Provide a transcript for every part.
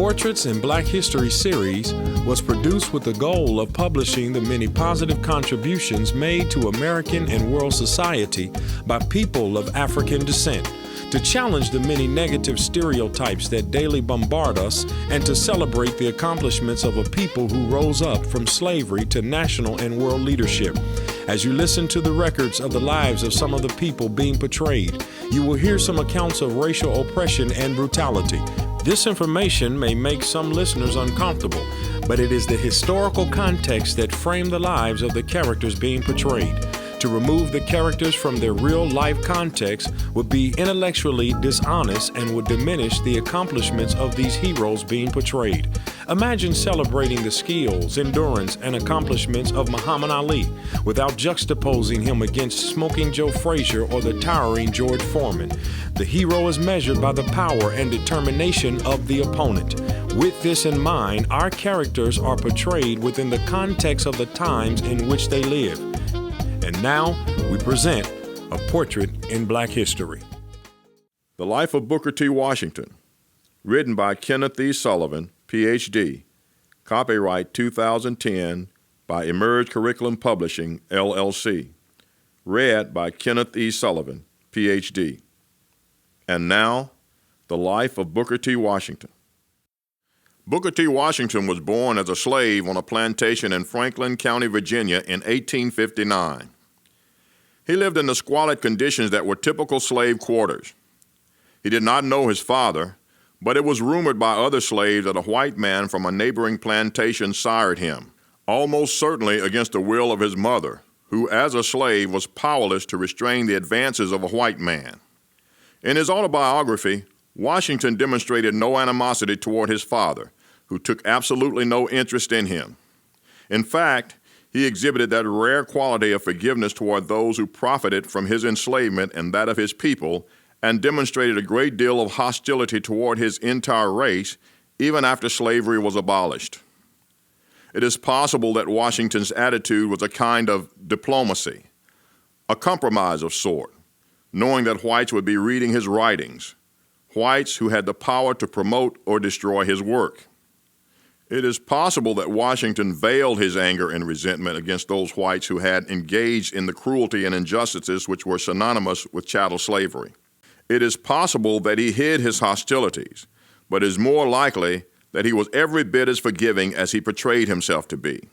Portraits in Black History series was produced with the goal of publishing the many positive contributions made to American and world society by people of African descent, to challenge the many negative stereotypes that daily bombard us, and to celebrate the accomplishments of a people who rose up from slavery to national and world leadership. As you listen to the records of the lives of some of the people being portrayed, you will hear some accounts of racial oppression and brutality. This information may make some listeners uncomfortable, but it is the historical context that framed the lives of the characters being portrayed. To remove the characters from their real-life context would be intellectually dishonest and would diminish the accomplishments of these heroes being portrayed. Imagine celebrating the skills, endurance, and accomplishments of Muhammad Ali without juxtaposing him against Smoking Joe Frazier or the towering George Foreman. The hero is measured by the power and determination of the opponent. With this in mind, our characters are portrayed within the context of the times in which they live. And now, we present A Portrait in Black History. The Life of Booker T. Washington, written by Kenneth E. Sullivan, Ph.D., copyright 2010 by Emerge Curriculum Publishing, LLC, read by Kenneth E. Sullivan, Ph.D. And now, the life of Booker T. Washington. Booker T. Washington was born as a slave on a plantation in Franklin County, Virginia in 1859. He lived in the squalid conditions that were typical slave quarters. He did not know his father, but it was rumored by other slaves that a white man from a neighboring plantation sired him, almost certainly against the will of his mother, who as a slave was powerless to restrain the advances of a white man. In his autobiography, Washington demonstrated no animosity toward his father, who took absolutely no interest in him. In fact, he exhibited that rare quality of forgiveness toward those who profited from his enslavement and that of his people, and demonstrated a great deal of hostility toward his entire race, even after slavery was abolished. It is possible that Washington's attitude was a kind of diplomacy, a compromise of sort, knowing that whites would be reading his writings, whites who had the power to promote or destroy his work. It is possible that Washington veiled his anger and resentment against those whites who had engaged in the cruelty and injustices which were synonymous with chattel slavery. It is possible that he hid his hostilities, but it is more likely that he was every bit as forgiving as he portrayed himself to be.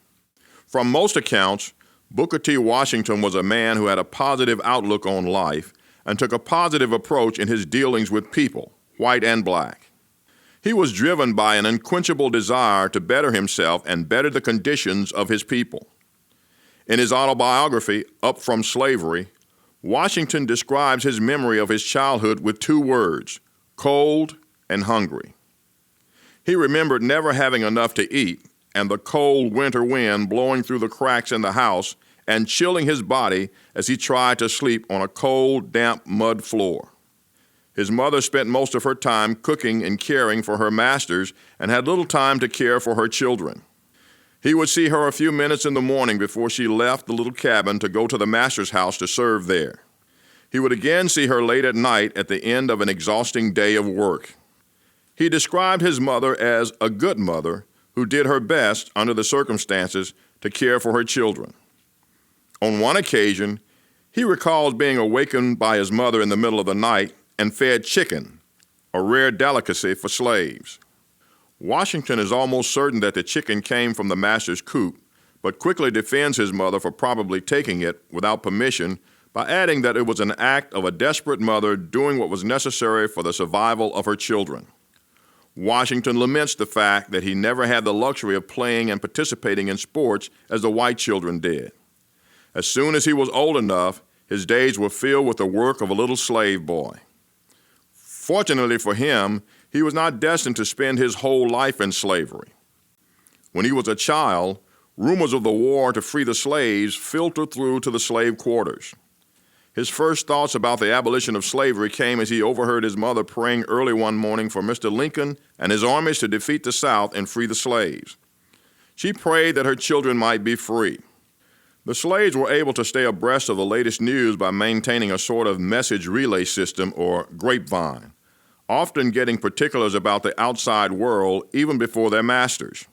From most accounts, Booker T. Washington was a man who had a positive outlook on life and took a positive approach in his dealings with people, white and black. He was driven by an unquenchable desire to better himself and better the conditions of his people. In his autobiography, Up From Slavery, Washington describes his memory of his childhood with two words, cold and hungry. He remembered never having enough to eat and the cold winter wind blowing through the cracks in the house and chilling his body as he tried to sleep on a cold, damp mud floor. His mother spent most of her time cooking and caring for her masters and had little time to care for her children. He would see her a few minutes in the morning before she left the little cabin to go to the master's house to serve there. He would again see her late at night at the end of an exhausting day of work. He described his mother as a good mother who did her best under the circumstances to care for her children. On one occasion, he recalls being awakened by his mother in the middle of the night and fed chicken, a rare delicacy for slaves. Washington is almost certain that the chicken came from the master's coop, but quickly defends his mother for probably taking it without permission by adding that it was an act of a desperate mother doing what was necessary for the survival of her children. Washington laments the fact that he never had the luxury of playing and participating in sports as the white children did. As soon as he was old enough, his days were filled with the work of a little slave boy. Fortunately for him, he was not destined to spend his whole life in slavery. When he was a child, rumors of the war to free the slaves filtered through to the slave quarters. His first thoughts about the abolition of slavery came as he overheard his mother praying early one morning for Mr. Lincoln and his armies to defeat the South and free the slaves. She prayed that her children might be free. The slaves were able to stay abreast of the latest news by maintaining a sort of message relay system or grapevine, often getting particulars about the outside world even before their masters.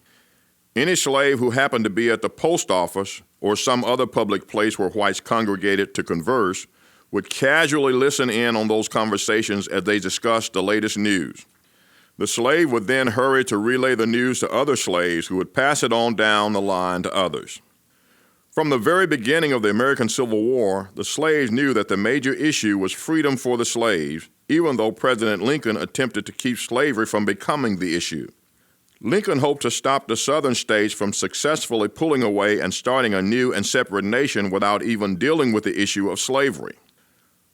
Any slave who happened to be at the post office or some other public place where whites congregated to converse would casually listen in on those conversations as they discussed the latest news. The slave would then hurry to relay the news to other slaves who would pass it on down the line to others. From the very beginning of the American Civil War, the slaves knew that the major issue was freedom for the slaves, even though President Lincoln attempted to keep slavery from becoming the issue. Lincoln hoped to stop the southern states from successfully pulling away and starting a new and separate nation without even dealing with the issue of slavery.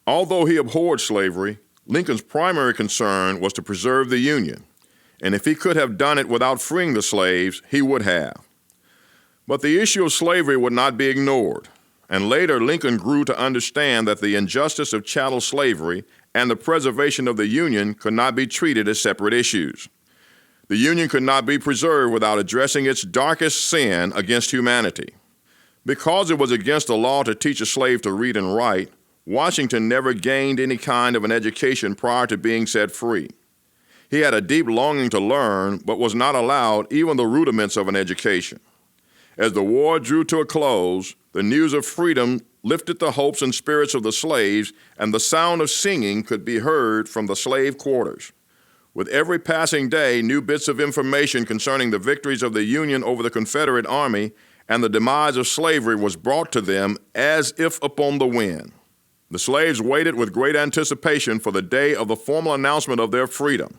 Although he abhorred slavery, Lincoln's primary concern was to preserve the Union, and if he could have done it without freeing the slaves, he would have. But the issue of slavery would not be ignored, and later Lincoln grew to understand that the injustice of chattel slavery and the preservation of the Union could not be treated as separate issues. The Union could not be preserved without addressing its darkest sin against humanity. Because it was against the law to teach a slave to read and write, Washington never gained any kind of an education prior to being set free. He had a deep longing to learn, but was not allowed even the rudiments of an education. As the war drew to a close, the news of freedom lifted the hopes and spirits of the slaves, and the sound of singing could be heard from the slave quarters. With every passing day, new bits of information concerning the victories of the Union over the Confederate Army and the demise of slavery was brought to them as if upon the wind. The slaves waited with great anticipation for the day of the formal announcement of their freedom.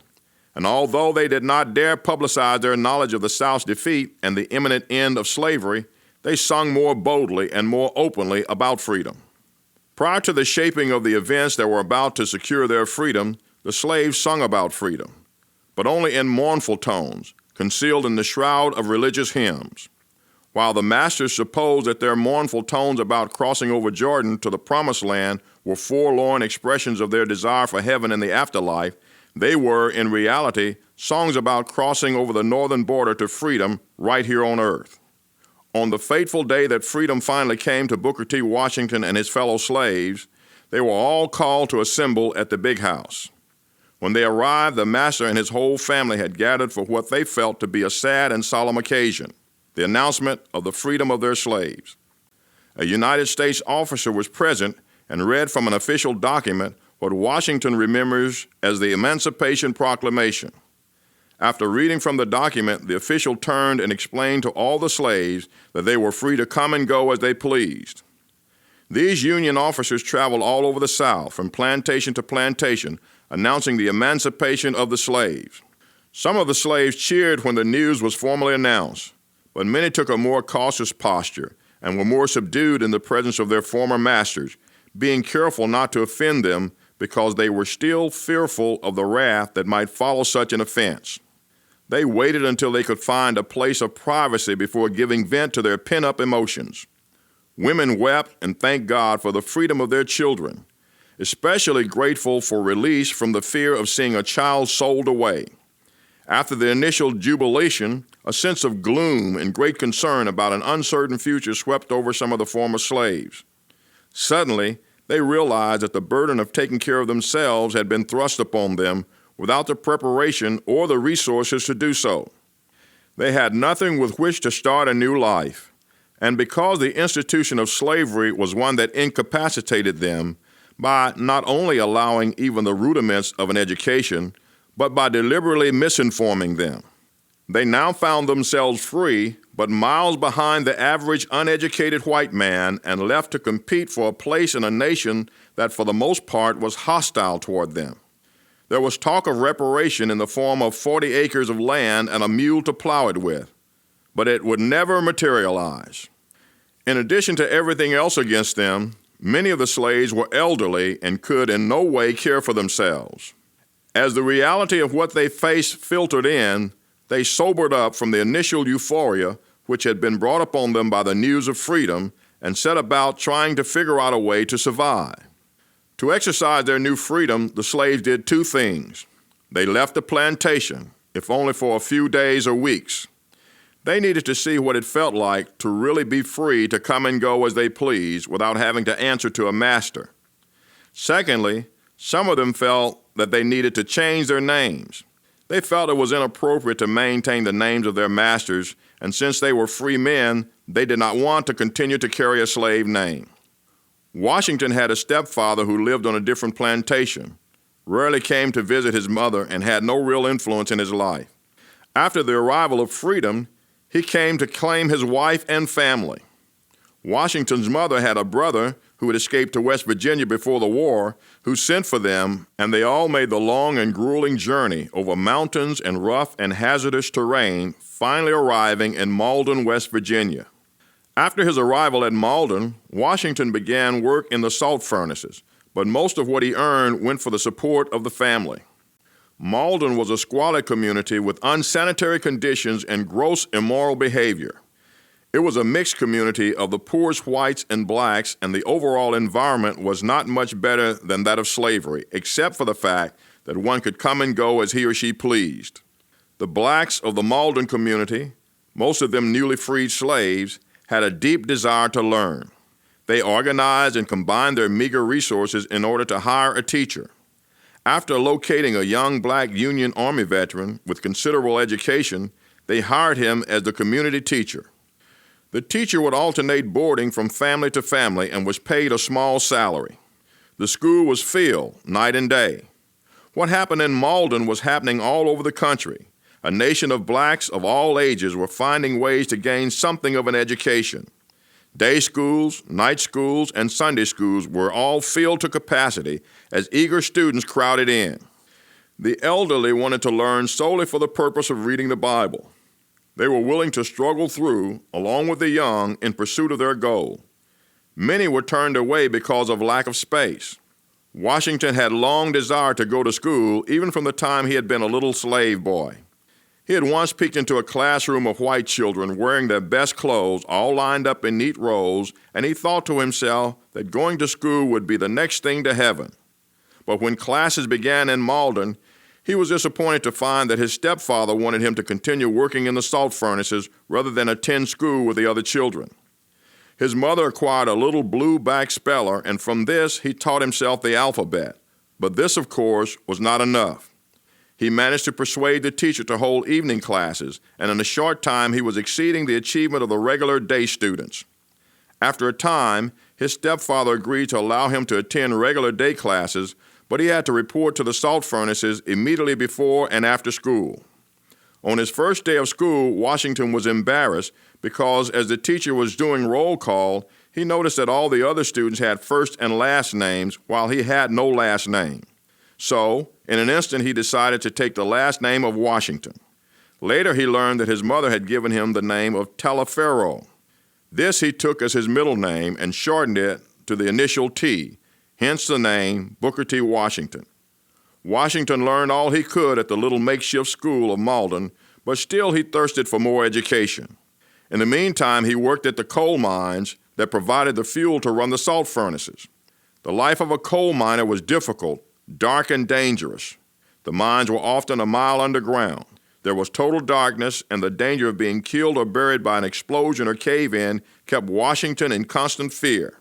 And although they did not dare publicize their knowledge of the South's defeat and the imminent end of slavery, they sung more boldly and more openly about freedom. Prior to the shaping of the events that were about to secure their freedom, the slaves sung about freedom, but only in mournful tones, concealed in the shroud of religious hymns. While the masters supposed that their mournful tones about crossing over Jordan to the Promised Land were forlorn expressions of their desire for heaven and the afterlife, they were, in reality, songs about crossing over the northern border to freedom right here on earth. On the fateful day that freedom finally came to Booker T. Washington and his fellow slaves, they were all called to assemble at the Big House. When they arrived, the master and his whole family had gathered for what they felt to be a sad and solemn occasion, the announcement of the freedom of their slaves. A United States officer was present and read from an official document what Washington remembers as the Emancipation Proclamation. After reading from the document, the official turned and explained to all the slaves that they were free to come and go as they pleased. These Union officers traveled all over the South, from plantation to plantation, announcing the emancipation of the slaves. Some of the slaves cheered when the news was formally announced, but many took a more cautious posture and were more subdued in the presence of their former masters, being careful not to offend them because they were still fearful of the wrath that might follow such an offense. They waited until they could find a place of privacy before giving vent to their pent-up emotions. Women wept and thanked God for the freedom of their children, especially grateful for release from the fear of seeing a child sold away. After the initial jubilation, a sense of gloom and great concern about an uncertain future swept over some of the former slaves. Suddenly, they realized that the burden of taking care of themselves had been thrust upon them without the preparation or the resources to do so. They had nothing with which to start a new life, and because the institution of slavery was one that incapacitated them, by not only allowing even the rudiments of an education, but by deliberately misinforming them. They now found themselves free, but miles behind the average uneducated white man and left to compete for a place in a nation that for the most part was hostile toward them. There was talk of reparation in the form of 40 acres of land and a mule to plow it with, but it would never materialize. In addition to everything else against them, many of the slaves were elderly and could in no way care for themselves. As the reality of what they faced filtered in, they sobered up from the initial euphoria which had been brought upon them by the news of freedom and set about trying to figure out a way to survive. To exercise their new freedom, the slaves did two things. They left the plantation, if only for a few days or weeks. They needed to see what it felt like to really be free to come and go as they pleased without having to answer to a master. Secondly, some of them felt that they needed to change their names. They felt it was inappropriate to maintain the names of their masters, and since they were free men, they did not want to continue to carry a slave name. Washington had a stepfather who lived on a different plantation, rarely came to visit his mother, and had no real influence in his life. After the arrival of freedom, he came to claim his wife and family. Washington's mother had a brother who had escaped to West Virginia before the war, who sent for them, and they all made the long and grueling journey over mountains and rough and hazardous terrain, finally arriving in Malden, West Virginia. After his arrival at Malden, Washington began work in the salt furnaces, but most of what he earned went for the support of the family. Malden was a squalid community with unsanitary conditions and gross immoral behavior. It was a mixed community of the poorest whites and blacks, and the overall environment was not much better than that of slavery, except for the fact that one could come and go as he or she pleased. The blacks of the Malden community, most of them newly freed slaves, had a deep desire to learn. They organized and combined their meager resources in order to hire a teacher. After locating a young black Union Army veteran with considerable education, they hired him as the community teacher. The teacher would alternate boarding from family to family and was paid a small salary. The school was filled night and day. What happened in Malden was happening all over the country. A nation of blacks of all ages were finding ways to gain something of an education. Day schools, night schools, and Sunday schools were all filled to capacity as eager students crowded in. The elderly wanted to learn solely for the purpose of reading the Bible. They were willing to struggle through, along with the young, in pursuit of their goal. Many were turned away because of lack of space. Washington had long desired to go to school, even from the time he had been a little slave boy. He had once peeked into a classroom of white children wearing their best clothes, all lined up in neat rows, and he thought to himself that going to school would be the next thing to heaven. But when classes began in Malden, he was disappointed to find that his stepfather wanted him to continue working in the salt furnaces rather than attend school with the other children. His mother acquired a little blue back speller, and from this he taught himself the alphabet. But this, of course, was not enough. He managed to persuade the teacher to hold evening classes, and in a short time he was exceeding the achievement of the regular day students. After a time, his stepfather agreed to allow him to attend regular day classes, but he had to report to the salt furnaces immediately before and after school. On his first day of school, Washington was embarrassed because as the teacher was doing roll call, he noticed that all the other students had first and last names while he had no last name. So, in an instant, he decided to take the last name of Washington. Later, he learned that his mother had given him the name of Taliaferro. This he took as his middle name and shortened it to the initial T, hence the name Booker T. Washington. Washington learned all he could at the little makeshift school of Malden, but still he thirsted for more education. In the meantime, he worked at the coal mines that provided the fuel to run the salt furnaces. The life of a coal miner was difficult, dark, and dangerous. The mines were often a mile underground. There was total darkness, and the danger of being killed or buried by an explosion or cave-in kept Washington in constant fear.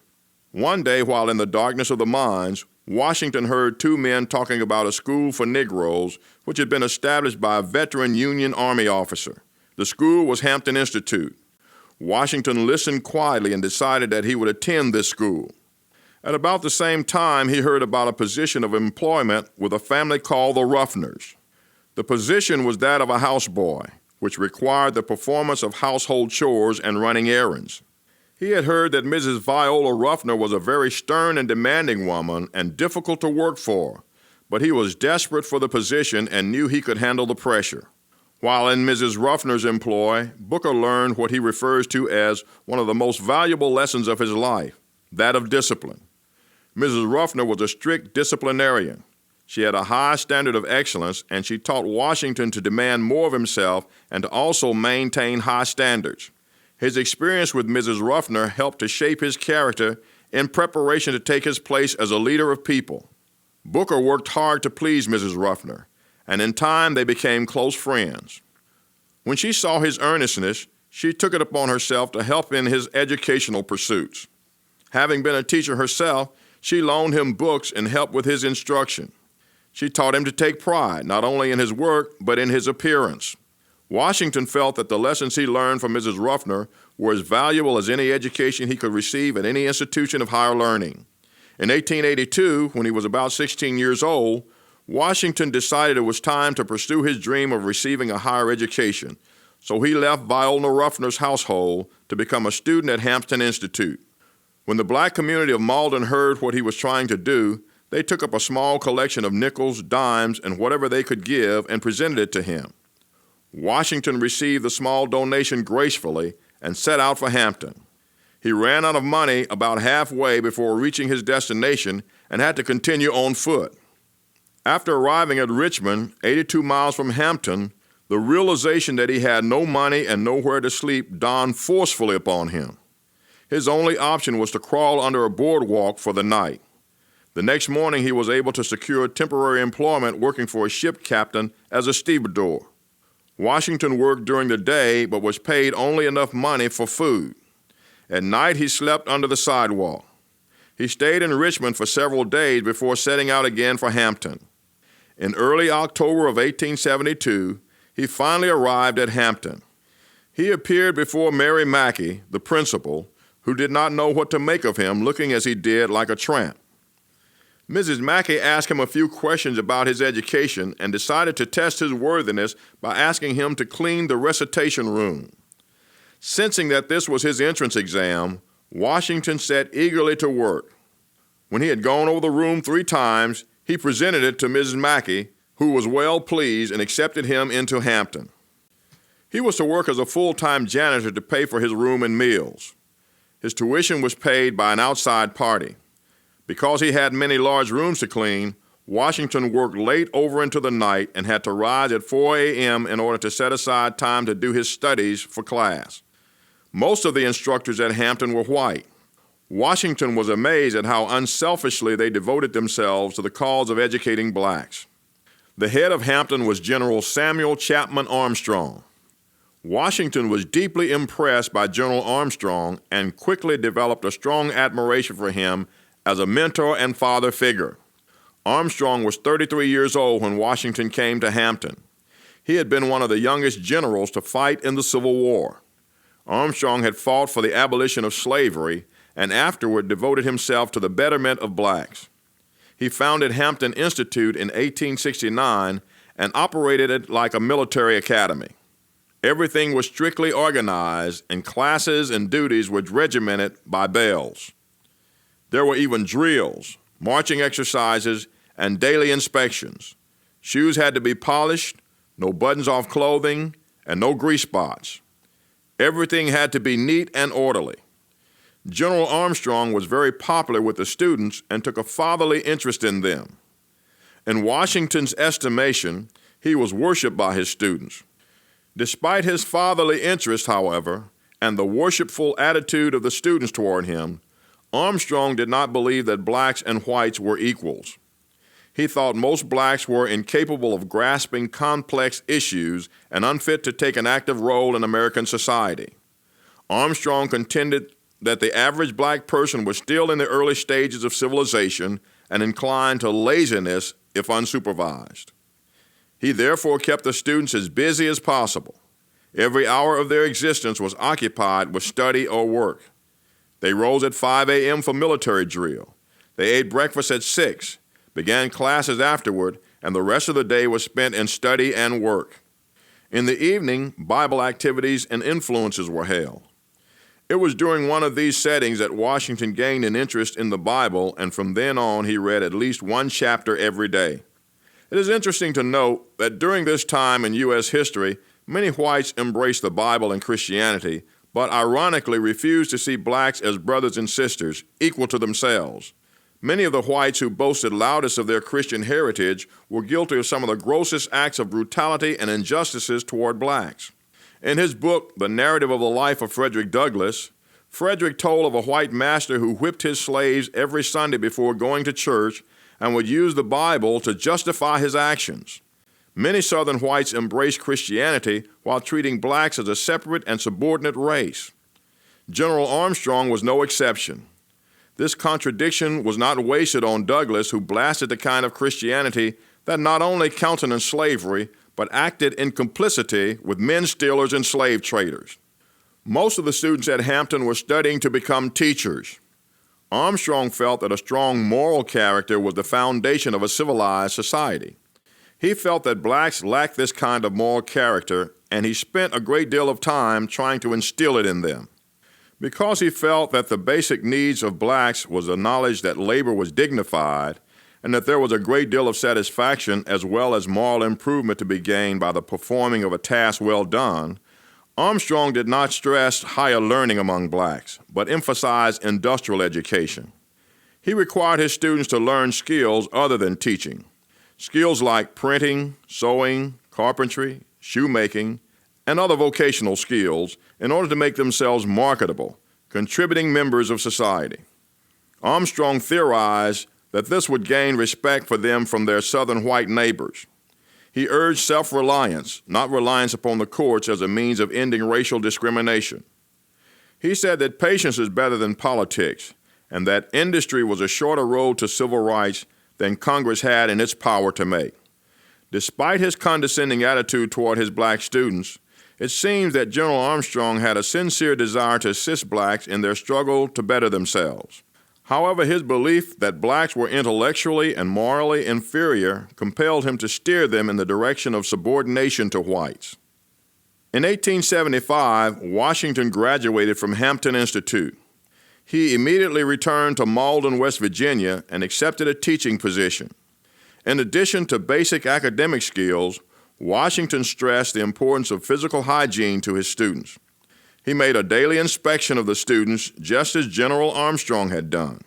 One day, while in the darkness of the mines, Washington heard two men talking about a school for Negroes, which had been established by a veteran Union Army officer. The school was Hampton Institute. Washington listened quietly and decided that he would attend this school. At about the same time, he heard about a position of employment with a family called the Ruffners. The position was that of a houseboy, which required the performance of household chores and running errands. He had heard that Mrs. Viola Ruffner was a very stern and demanding woman and difficult to work for, but he was desperate for the position and knew he could handle the pressure. While in Mrs. Ruffner's employ, Booker learned what he refers to as one of the most valuable lessons of his life, that of discipline. Mrs. Ruffner was a strict disciplinarian. She had a high standard of excellence, and she taught Washington to demand more of himself and to also maintain high standards. His experience with Mrs. Ruffner helped to shape his character in preparation to take his place as a leader of people. Booker worked hard to please Mrs. Ruffner, and in time they became close friends. When she saw his earnestness, she took it upon herself to help in his educational pursuits. Having been a teacher herself, she loaned him books and helped with his instruction. She taught him to take pride, not only in his work, but in his appearance. Washington felt that the lessons he learned from Mrs. Ruffner were as valuable as any education he could receive at any institution of higher learning. In 1882, when he was about 16 years old, Washington decided it was time to pursue his dream of receiving a higher education, so he left Viola Ruffner's household to become a student at Hampton Institute. When the black community of Malden heard what he was trying to do, they took up a small collection of nickels, dimes, and whatever they could give and presented it to him. Washington received the small donation gracefully and set out for Hampton. He ran out of money about halfway before reaching his destination and had to continue on foot. After arriving at Richmond, 82 miles from Hampton, the realization that he had no money and nowhere to sleep dawned forcefully upon him. His only option was to crawl under a boardwalk for the night. The next morning, he was able to secure temporary employment working for a ship captain as a stevedore. Washington worked during the day but was paid only enough money for food. At night, he slept under the sidewalk. He stayed in Richmond for several days before setting out again for Hampton. In early October of 1872, he finally arrived at Hampton. He appeared before Mary Mackey, the principal, who did not know what to make of him, looking as he did like a tramp. Mrs. Mackey asked him a few questions about his education and decided to test his worthiness by asking him to clean the recitation room. Sensing that this was his entrance exam, Washington set eagerly to work. When he had gone over the room 3 times, he presented it to Mrs. Mackey, who was well pleased and accepted him into Hampton. He was to work as a full-time janitor to pay for his room and meals. His tuition was paid by an outside party. Because he had many large rooms to clean, Washington worked late over into the night and had to rise at 4 a.m. in order to set aside time to do his studies for class. Most of the instructors at Hampton were white. Washington was amazed at how unselfishly they devoted themselves to the cause of educating blacks. The head of Hampton was General Samuel Chapman Armstrong. Washington was deeply impressed by General Armstrong and quickly developed a strong admiration for him as a mentor and father figure. Armstrong was 33 years old when Washington came to Hampton. He had been one of the youngest generals to fight in the Civil War. Armstrong had fought for the abolition of slavery and afterward devoted himself to the betterment of blacks. He founded Hampton Institute in 1869 and operated it like a military academy. Everything was strictly organized, and classes and duties were regimented by bells. There were even drills, marching exercises, and daily inspections. Shoes had to be polished, no buttons off clothing, and no grease spots. Everything had to be neat and orderly. General Armstrong was very popular with the students and took a fatherly interest in them. In Washington's estimation, he was worshiped by his students. Despite his fatherly interest, however, and the worshipful attitude of the students toward him, Armstrong did not believe that blacks and whites were equals. He thought most blacks were incapable of grasping complex issues and unfit to take an active role in American society. Armstrong contended that the average black person was still in the early stages of civilization and inclined to laziness if unsupervised. He therefore kept the students as busy as possible. Every hour of their existence was occupied with study or work. They rose at 5 a.m. for military drill. They ate breakfast at 6, began classes afterward, and the rest of the day was spent in study and work. In the evening, Bible activities and influences were held. It was during one of these settings that Washington gained an interest in the Bible, and from then on he read at least 1 chapter every day. It is interesting to note that during this time in U.S. history, many whites embraced the Bible and Christianity, but ironically refused to see blacks as brothers and sisters, equal to themselves. Many of the whites who boasted loudest of their Christian heritage were guilty of some of the grossest acts of brutality and injustices toward blacks. In his book, The Narrative of the Life of Frederick Douglass, Frederick told of a white master who whipped his slaves every Sunday before going to church and would use the Bible to justify his actions. Many Southern whites embraced Christianity while treating blacks as a separate and subordinate race. General Armstrong was no exception. This contradiction was not wasted on Douglass, who blasted the kind of Christianity that not only countenanced slavery, but acted in complicity with men stealers and slave traders. Most of the students at Hampton were studying to become teachers. Armstrong felt that a strong moral character was the foundation of a civilized society. He felt that blacks lacked this kind of moral character, and he spent a great deal of time trying to instill it in them. Because he felt that the basic needs of blacks was the knowledge that labor was dignified and that there was a great deal of satisfaction as well as moral improvement to be gained by the performing of a task well done, Armstrong did not stress higher learning among blacks, but emphasized industrial education. He required his students to learn skills other than teaching, skills like printing, sewing, carpentry, shoemaking, and other vocational skills in order to make themselves marketable, contributing members of society. Armstrong theorized that this would gain respect for them from their Southern white neighbors. He urged self-reliance, not reliance upon the courts as a means of ending racial discrimination. He said that patience is better than politics, and that industry was a shorter road to civil rights than Congress had in its power to make. Despite his condescending attitude toward his black students, it seems that General Armstrong had a sincere desire to assist blacks in their struggle to better themselves. However, his belief that blacks were intellectually and morally inferior compelled him to steer them in the direction of subordination to whites. In 1875, Washington graduated from Hampton Institute. He immediately returned to Malden, West Virginia, and accepted a teaching position. In addition to basic academic skills, Washington stressed the importance of physical hygiene to his students. He made a daily inspection of the students, just as General Armstrong had done.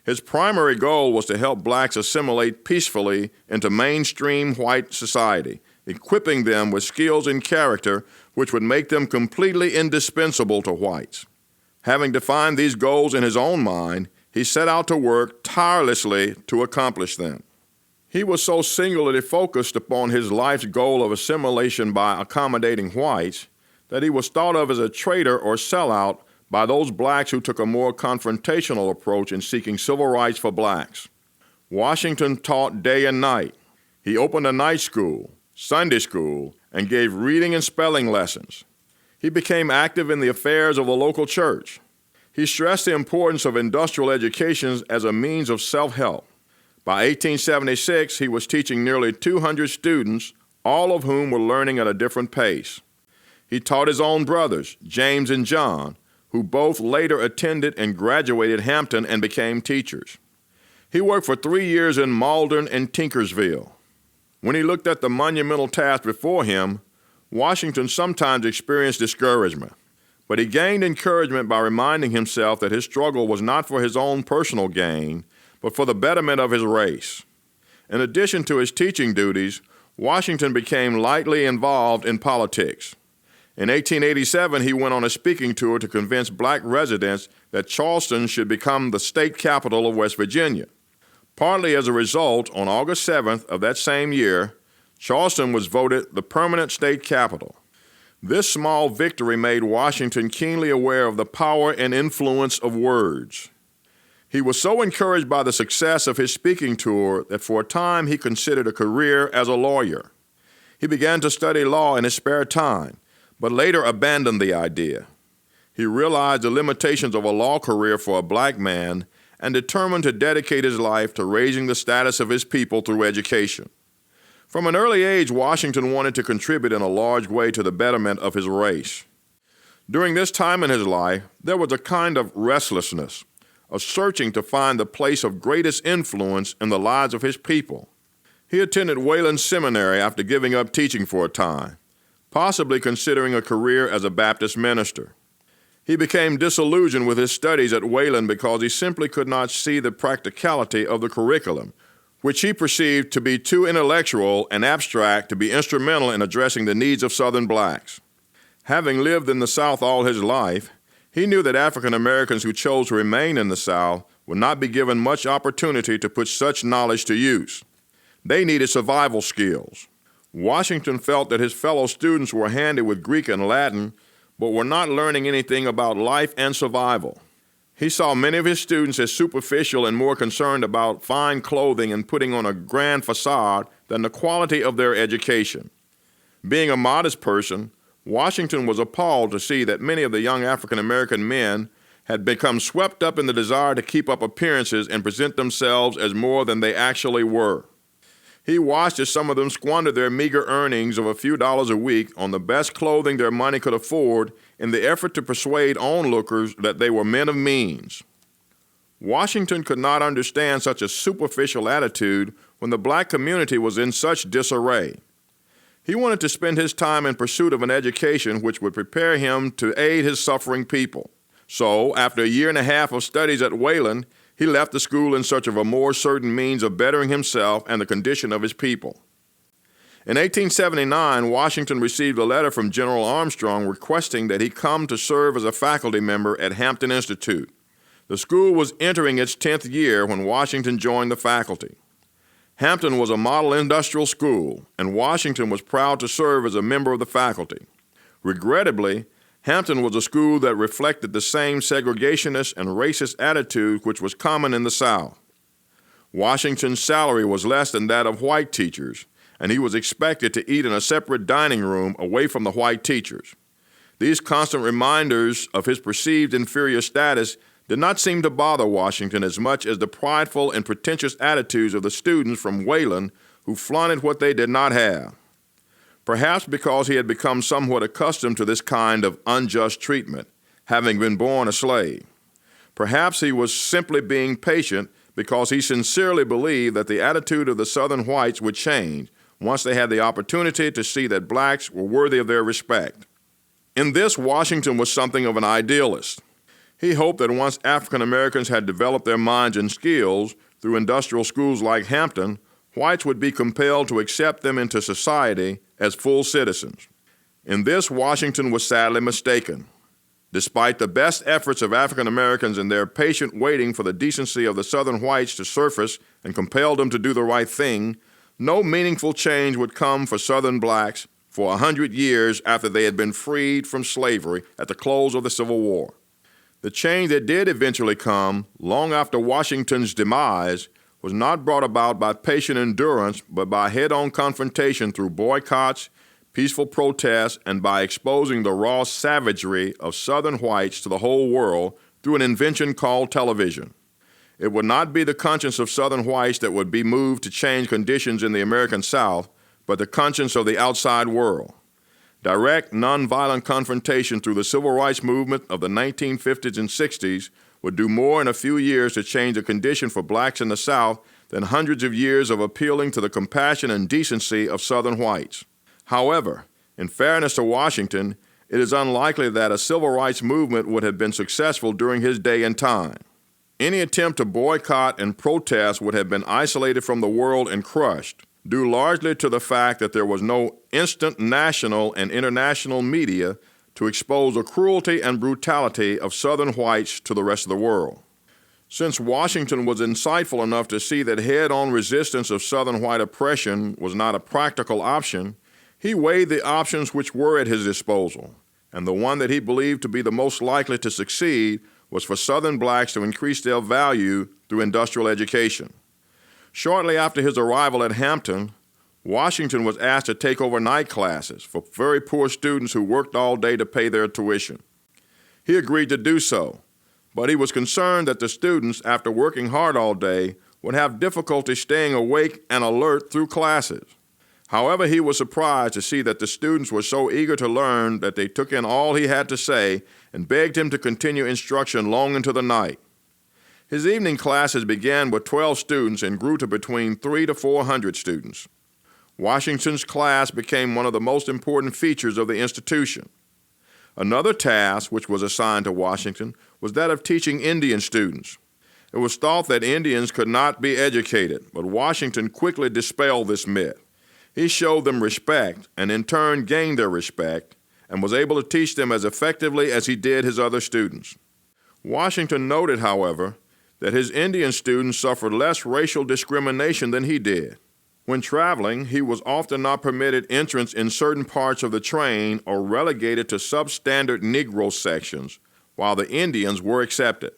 His primary goal was to help blacks assimilate peacefully into mainstream white society, equipping them with skills and character which would make them completely indispensable to whites. Having defined these goals in his own mind, he set out to work tirelessly to accomplish them. He was so singularly focused upon his life's goal of assimilation by accommodating whites that he was thought of as a traitor or sellout by those blacks who took a more confrontational approach in seeking civil rights for blacks. Washington taught day and night. He opened a night school, Sunday school, and gave reading and spelling lessons. He became active in the affairs of the local church. He stressed the importance of industrial education as a means of self-help. By 1876, he was teaching nearly 200 students, all of whom were learning at a different pace. He taught his own brothers, James and John, who both later attended and graduated Hampton and became teachers. He worked for 3 years in Malden and Tinkersville. When he looked at the monumental task before him, Washington sometimes experienced discouragement, but he gained encouragement by reminding himself that his struggle was not for his own personal gain, but for the betterment of his race. In addition to his teaching duties, Washington became lightly involved in politics. In 1887, he went on a speaking tour to convince black residents that Charleston should become the state capital of West Virginia. Partly as a result, on August 7th of that same year, Charleston was voted the permanent state capital. This small victory made Washington keenly aware of the power and influence of words. He was so encouraged by the success of his speaking tour that for a time he considered a career as a lawyer. He began to study law in his spare time, but later abandoned the idea. He realized the limitations of a law career for a black man and determined to dedicate his life to raising the status of his people through education. From an early age, Washington wanted to contribute in a large way to the betterment of his race. During this time in his life, there was a kind of restlessness, a searching to find the place of greatest influence in the lives of his people. He attended Wayland Seminary after giving up teaching for a time, possibly considering a career as a Baptist minister. He became disillusioned with his studies at Wayland because he simply could not see the practicality of the curriculum, which he perceived to be too intellectual and abstract to be instrumental in addressing the needs of Southern blacks. Having lived in the South all his life, he knew that African Americans who chose to remain in the South would not be given much opportunity to put such knowledge to use. They needed survival skills. Washington felt that his fellow students were handy with Greek and Latin, but were not learning anything about life and survival. He saw many of his students as superficial and more concerned about fine clothing and putting on a grand facade than the quality of their education. Being a modest person, Washington was appalled to see that many of the young African American men had become swept up in the desire to keep up appearances and present themselves as more than they actually were. He watched as some of them squandered their meager earnings of a few dollars a week on the best clothing their money could afford in the effort to persuade onlookers that they were men of means. Washington could not understand such a superficial attitude when the black community was in such disarray. He wanted to spend his time in pursuit of an education which would prepare him to aid his suffering people. So, after a year and a half of studies at Wayland, he left the school in search of a more certain means of bettering himself and the condition of his people. In 1879, Washington received a letter from General Armstrong requesting that he come to serve as a faculty member at Hampton Institute. The school was entering its 10th year when Washington joined the faculty. Hampton was a model industrial school, and Washington was proud to serve as a member of the faculty. Regrettably, Hampton was a school that reflected the same segregationist and racist attitude which was common in the South. Washington's salary was less than that of white teachers, and he was expected to eat in a separate dining room away from the white teachers. These constant reminders of his perceived inferior status did not seem to bother Washington as much as the prideful and pretentious attitudes of the students from Wayland who flaunted what they did not have. Perhaps because he had become somewhat accustomed to this kind of unjust treatment, having been born a slave. Perhaps he was simply being patient because he sincerely believed that the attitude of the Southern whites would change once they had the opportunity to see that blacks were worthy of their respect. In this, Washington was something of an idealist. He hoped that once African Americans had developed their minds and skills through industrial schools like Hampton, whites would be compelled to accept them into society as full citizens. In this, Washington was sadly mistaken. Despite the best efforts of African Americans and their patient waiting for the decency of the Southern whites to surface and compel them to do the right thing, no meaningful change would come for Southern blacks for 100 years after they had been freed from slavery at the close of the Civil War. The change that did eventually come, long after Washington's demise, was not brought about by patient endurance, but by head-on confrontation through boycotts, peaceful protests, and by exposing the raw savagery of Southern whites to the whole world through an invention called television. It would not be the conscience of Southern whites that would be moved to change conditions in the American South, but the conscience of the outside world. Direct, nonviolent confrontation through the civil rights movement of the 1950s and 60s would do more in a few years to change the condition for blacks in the South than hundreds of years of appealing to the compassion and decency of Southern whites. However, in fairness to Washington, it is unlikely that a civil rights movement would have been successful during his day and time. Any attempt to boycott and protest would have been isolated from the world and crushed, due largely to the fact that there was no instant national and international media to expose the cruelty and brutality of Southern whites to the rest of the world. Since Washington was insightful enough to see that head-on resistance of Southern white oppression was not a practical option, he weighed the options which were at his disposal, and the one that he believed to be the most likely to succeed was for Southern blacks to increase their value through industrial education. Shortly after his arrival at Hampton, Washington was asked to take over night classes for very poor students who worked all day to pay their tuition. He agreed to do so, but he was concerned that the students, after working hard all day, would have difficulty staying awake and alert through classes. However, he was surprised to see that the students were so eager to learn that they took in all he had to say and begged him to continue instruction long into the night. His evening classes began with 12 students and grew to between 300 to 400 students. Washington's class became one of the most important features of the institution. Another task which was assigned to Washington was that of teaching Indian students. It was thought that Indians could not be educated, but Washington quickly dispelled this myth. He showed them respect and in turn gained their respect and was able to teach them as effectively as he did his other students. Washington noted, however, that his Indian students suffered less racial discrimination than he did. When traveling, he was often not permitted entrance in certain parts of the train or relegated to substandard Negro sections, while the Indians were accepted.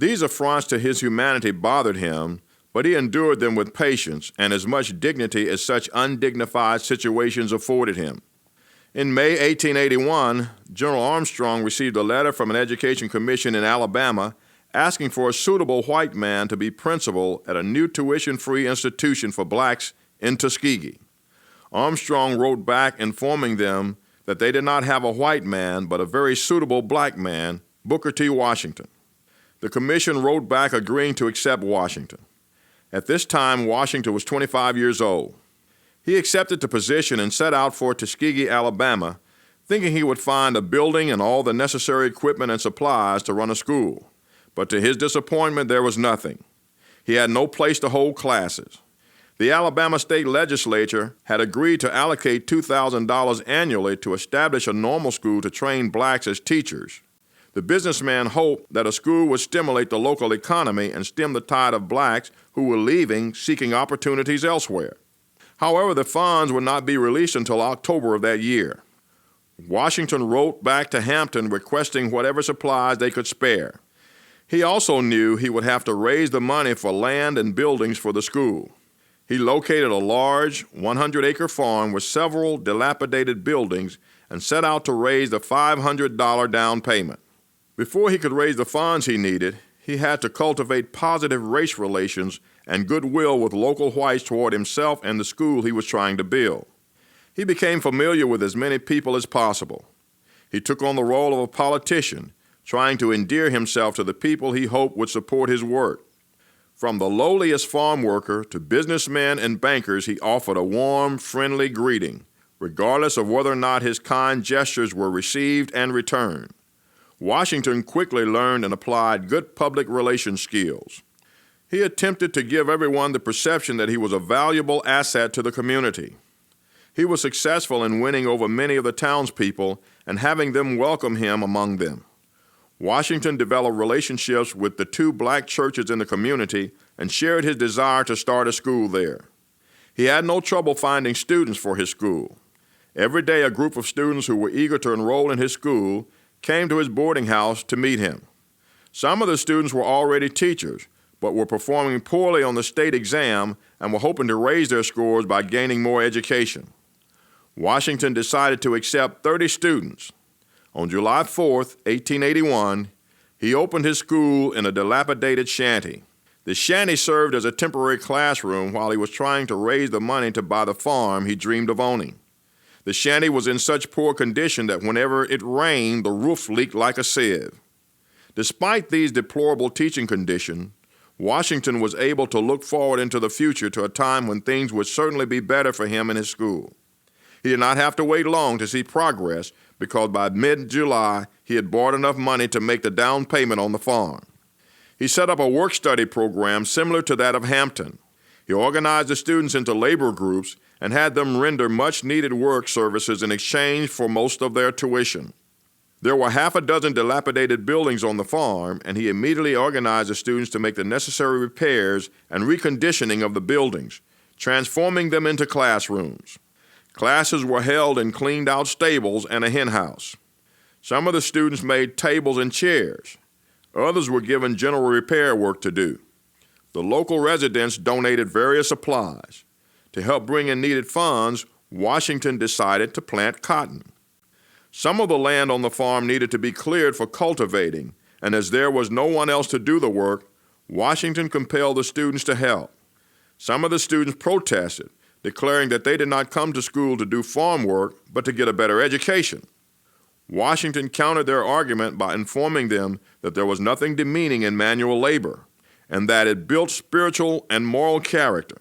These affronts to his humanity bothered him, but he endured them with patience and as much dignity as such undignified situations afforded him. In May 1881, General Armstrong received a letter from an education commission in Alabama asking for a suitable white man to be principal at a new tuition-free institution for blacks in Tuskegee. Armstrong wrote back informing them that they did not have a white man, but a very suitable black man, Booker T. Washington. The commission wrote back agreeing to accept Washington. At this time, Washington was 25 years old. He accepted the position and set out for Tuskegee, Alabama, thinking he would find a building and all the necessary equipment and supplies to run a school. But to his disappointment, there was nothing. He had no place to hold classes. The Alabama State Legislature had agreed to allocate $2,000 annually to establish a normal school to train blacks as teachers. The businessman hoped that a school would stimulate the local economy and stem the tide of blacks who were leaving, seeking opportunities elsewhere. However, the funds would not be released until October of that year. Washington wrote back to Hampton requesting whatever supplies they could spare. He also knew he would have to raise the money for land and buildings for the school. He located a large 100-acre farm with several dilapidated buildings and set out to raise the $500 down payment. Before he could raise the funds he needed, he had to cultivate positive race relations and goodwill with local whites toward himself and the school he was trying to build. He became familiar with as many people as possible. He took on the role of a politician, trying to endear himself to the people he hoped would support his work. From the lowliest farm worker to businessmen and bankers, he offered a warm, friendly greeting, regardless of whether or not his kind gestures were received and returned. Washington quickly learned and applied good public relations skills. He attempted to give everyone the perception that he was a valuable asset to the community. He was successful in winning over many of the townspeople and having them welcome him among them. Washington developed relationships with the 2 black churches in the community and shared his desire to start a school there. He had no trouble finding students for his school. Every day, a group of students who were eager to enroll in his school came to his boarding house to meet him. Some of the students were already teachers, but were performing poorly on the state exam and were hoping to raise their scores by gaining more education. Washington decided to accept 30 students. On July 4, 1881, he opened his school in a dilapidated shanty. The shanty served as a temporary classroom while he was trying to raise the money to buy the farm he dreamed of owning. The shanty was in such poor condition that whenever it rained, the roof leaked like a sieve. Despite these deplorable teaching conditions, Washington was able to look forward into the future to a time when things would certainly be better for him and his school. He did not have to wait long to see progress because by mid-July, he had borrowed enough money to make the down payment on the farm. He set up a work-study program similar to that of Hampton. He organized the students into labor groups and had them render much-needed work services in exchange for most of their tuition. There were half a dozen dilapidated buildings on the farm, and he immediately organized the students to make the necessary repairs and reconditioning of the buildings, transforming them into classrooms. Classes were held in cleaned-out stables and a hen house. Some of the students made tables and chairs. Others were given general repair work to do. The local residents donated various supplies. To help bring in needed funds, Washington decided to plant cotton. Some of the land on the farm needed to be cleared for cultivating, and as there was no one else to do the work, Washington compelled the students to help. Some of the students protested, declaring that they did not come to school to do farm work, but to get a better education. Washington countered their argument by informing them that there was nothing demeaning in manual labor, and that it built spiritual and moral character.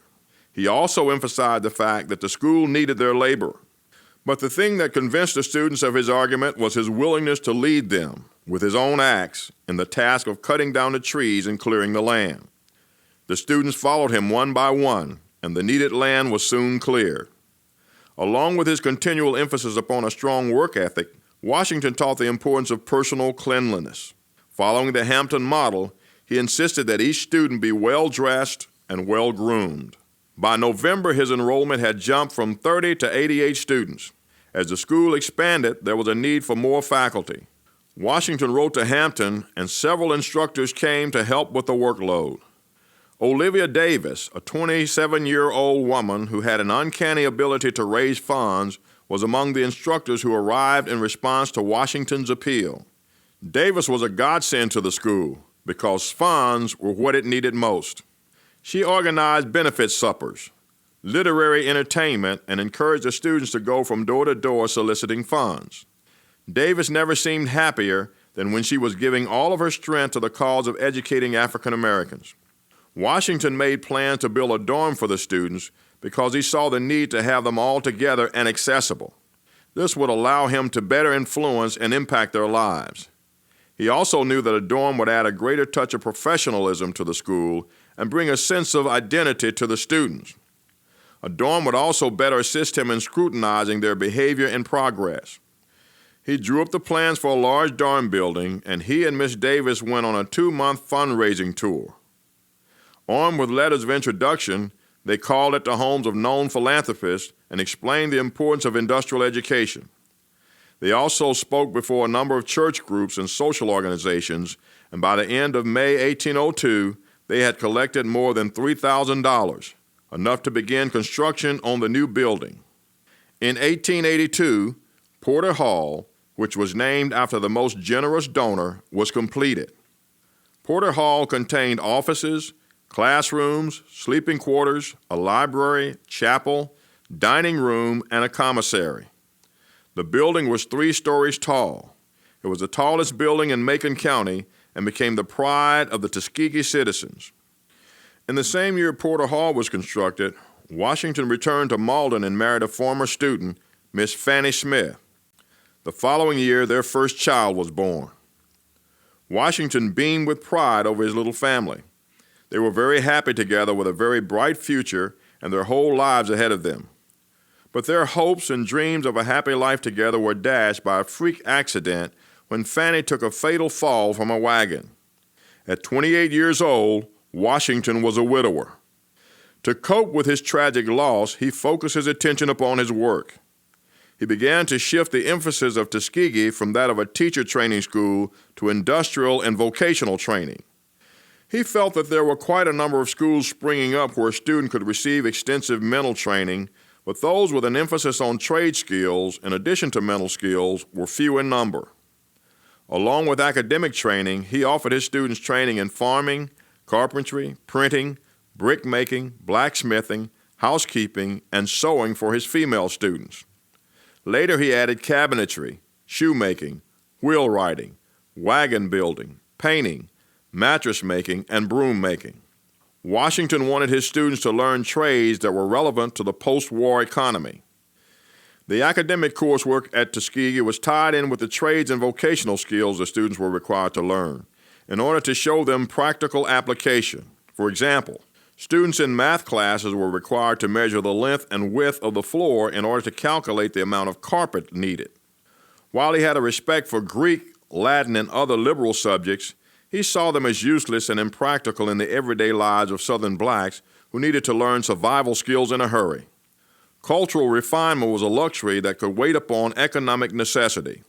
He also emphasized the fact that the school needed their labor. But the thing that convinced the students of his argument was his willingness to lead them, with his own axe, in the task of cutting down the trees and clearing the land. The students followed him one by one, and the needed land was soon cleared. Along with his continual emphasis upon a strong work ethic, Washington taught the importance of personal cleanliness. Following the Hampton model, he insisted that each student be well-dressed and well-groomed. By November, his enrollment had jumped from 30 to 88 students. As the school expanded, there was a need for more faculty. Washington wrote to Hampton, and several instructors came to help with the workload. Olivia Davis, a 27-year-old woman who had an uncanny ability to raise funds, was among the instructors who arrived in response to Washington's appeal. Davis was a godsend to the school because funds were what it needed most. She organized benefit suppers, literary entertainment, and encouraged the students to go from door to door soliciting funds. Davis never seemed happier than when she was giving all of her strength to the cause of educating African Americans. Washington made plans to build a dorm for the students because he saw the need to have them all together and accessible. This would allow him to better influence and impact their lives. He also knew that a dorm would add a greater touch of professionalism to the school and bring a sense of identity to the students. A dorm would also better assist him in scrutinizing their behavior and progress. He drew up the plans for a large dorm building, and he and Miss Davis went on a 2-month fundraising tour. Armed with letters of introduction, they called at the homes of known philanthropists and explained the importance of industrial education. They also spoke before a number of church groups and social organizations, and by the end of May 1802, they had collected more than $3,000, enough to begin construction on the new building. In 1882, Porter Hall, which was named after the most generous donor, was completed. Porter Hall contained offices, classrooms, sleeping quarters, a library, chapel, dining room, and a commissary. The building was 3 stories tall. It was the tallest building in Macon County and became the pride of the Tuskegee citizens. In the same year Porter Hall was constructed, Washington returned to Malden and married a former student, Miss Fanny Smith. The following year, their first child was born. Washington beamed with pride over his little family. They were very happy together with a very bright future and their whole lives ahead of them. But their hopes and dreams of a happy life together were dashed by a freak accident when Fanny took a fatal fall from a wagon. At 28 years old, Washington was a widower. To cope with his tragic loss, he focused his attention upon his work. He began to shift the emphasis of Tuskegee from that of a teacher training school to industrial and vocational training. He felt that there were quite a number of schools springing up where a student could receive extensive mental training, but those with an emphasis on trade skills, in addition to mental skills, were few in number. Along with academic training, he offered his students training in farming, carpentry, printing, brickmaking, blacksmithing, housekeeping, and sewing for his female students. Later, he added cabinetry, shoemaking, wheelwrighting, wagon building, painting, mattress making, and broom making. Washington wanted his students to learn trades that were relevant to the post-war economy. The academic coursework at Tuskegee was tied in with the trades and vocational skills the students were required to learn in order to show them practical application. For example, students in math classes were required to measure the length and width of the floor in order to calculate the amount of carpet needed. While he had a respect for Greek, Latin, and other liberal subjects, he saw them as useless and impractical in the everyday lives of Southern blacks who needed to learn survival skills in a hurry. Cultural refinement was a luxury that could wait upon economic necessity.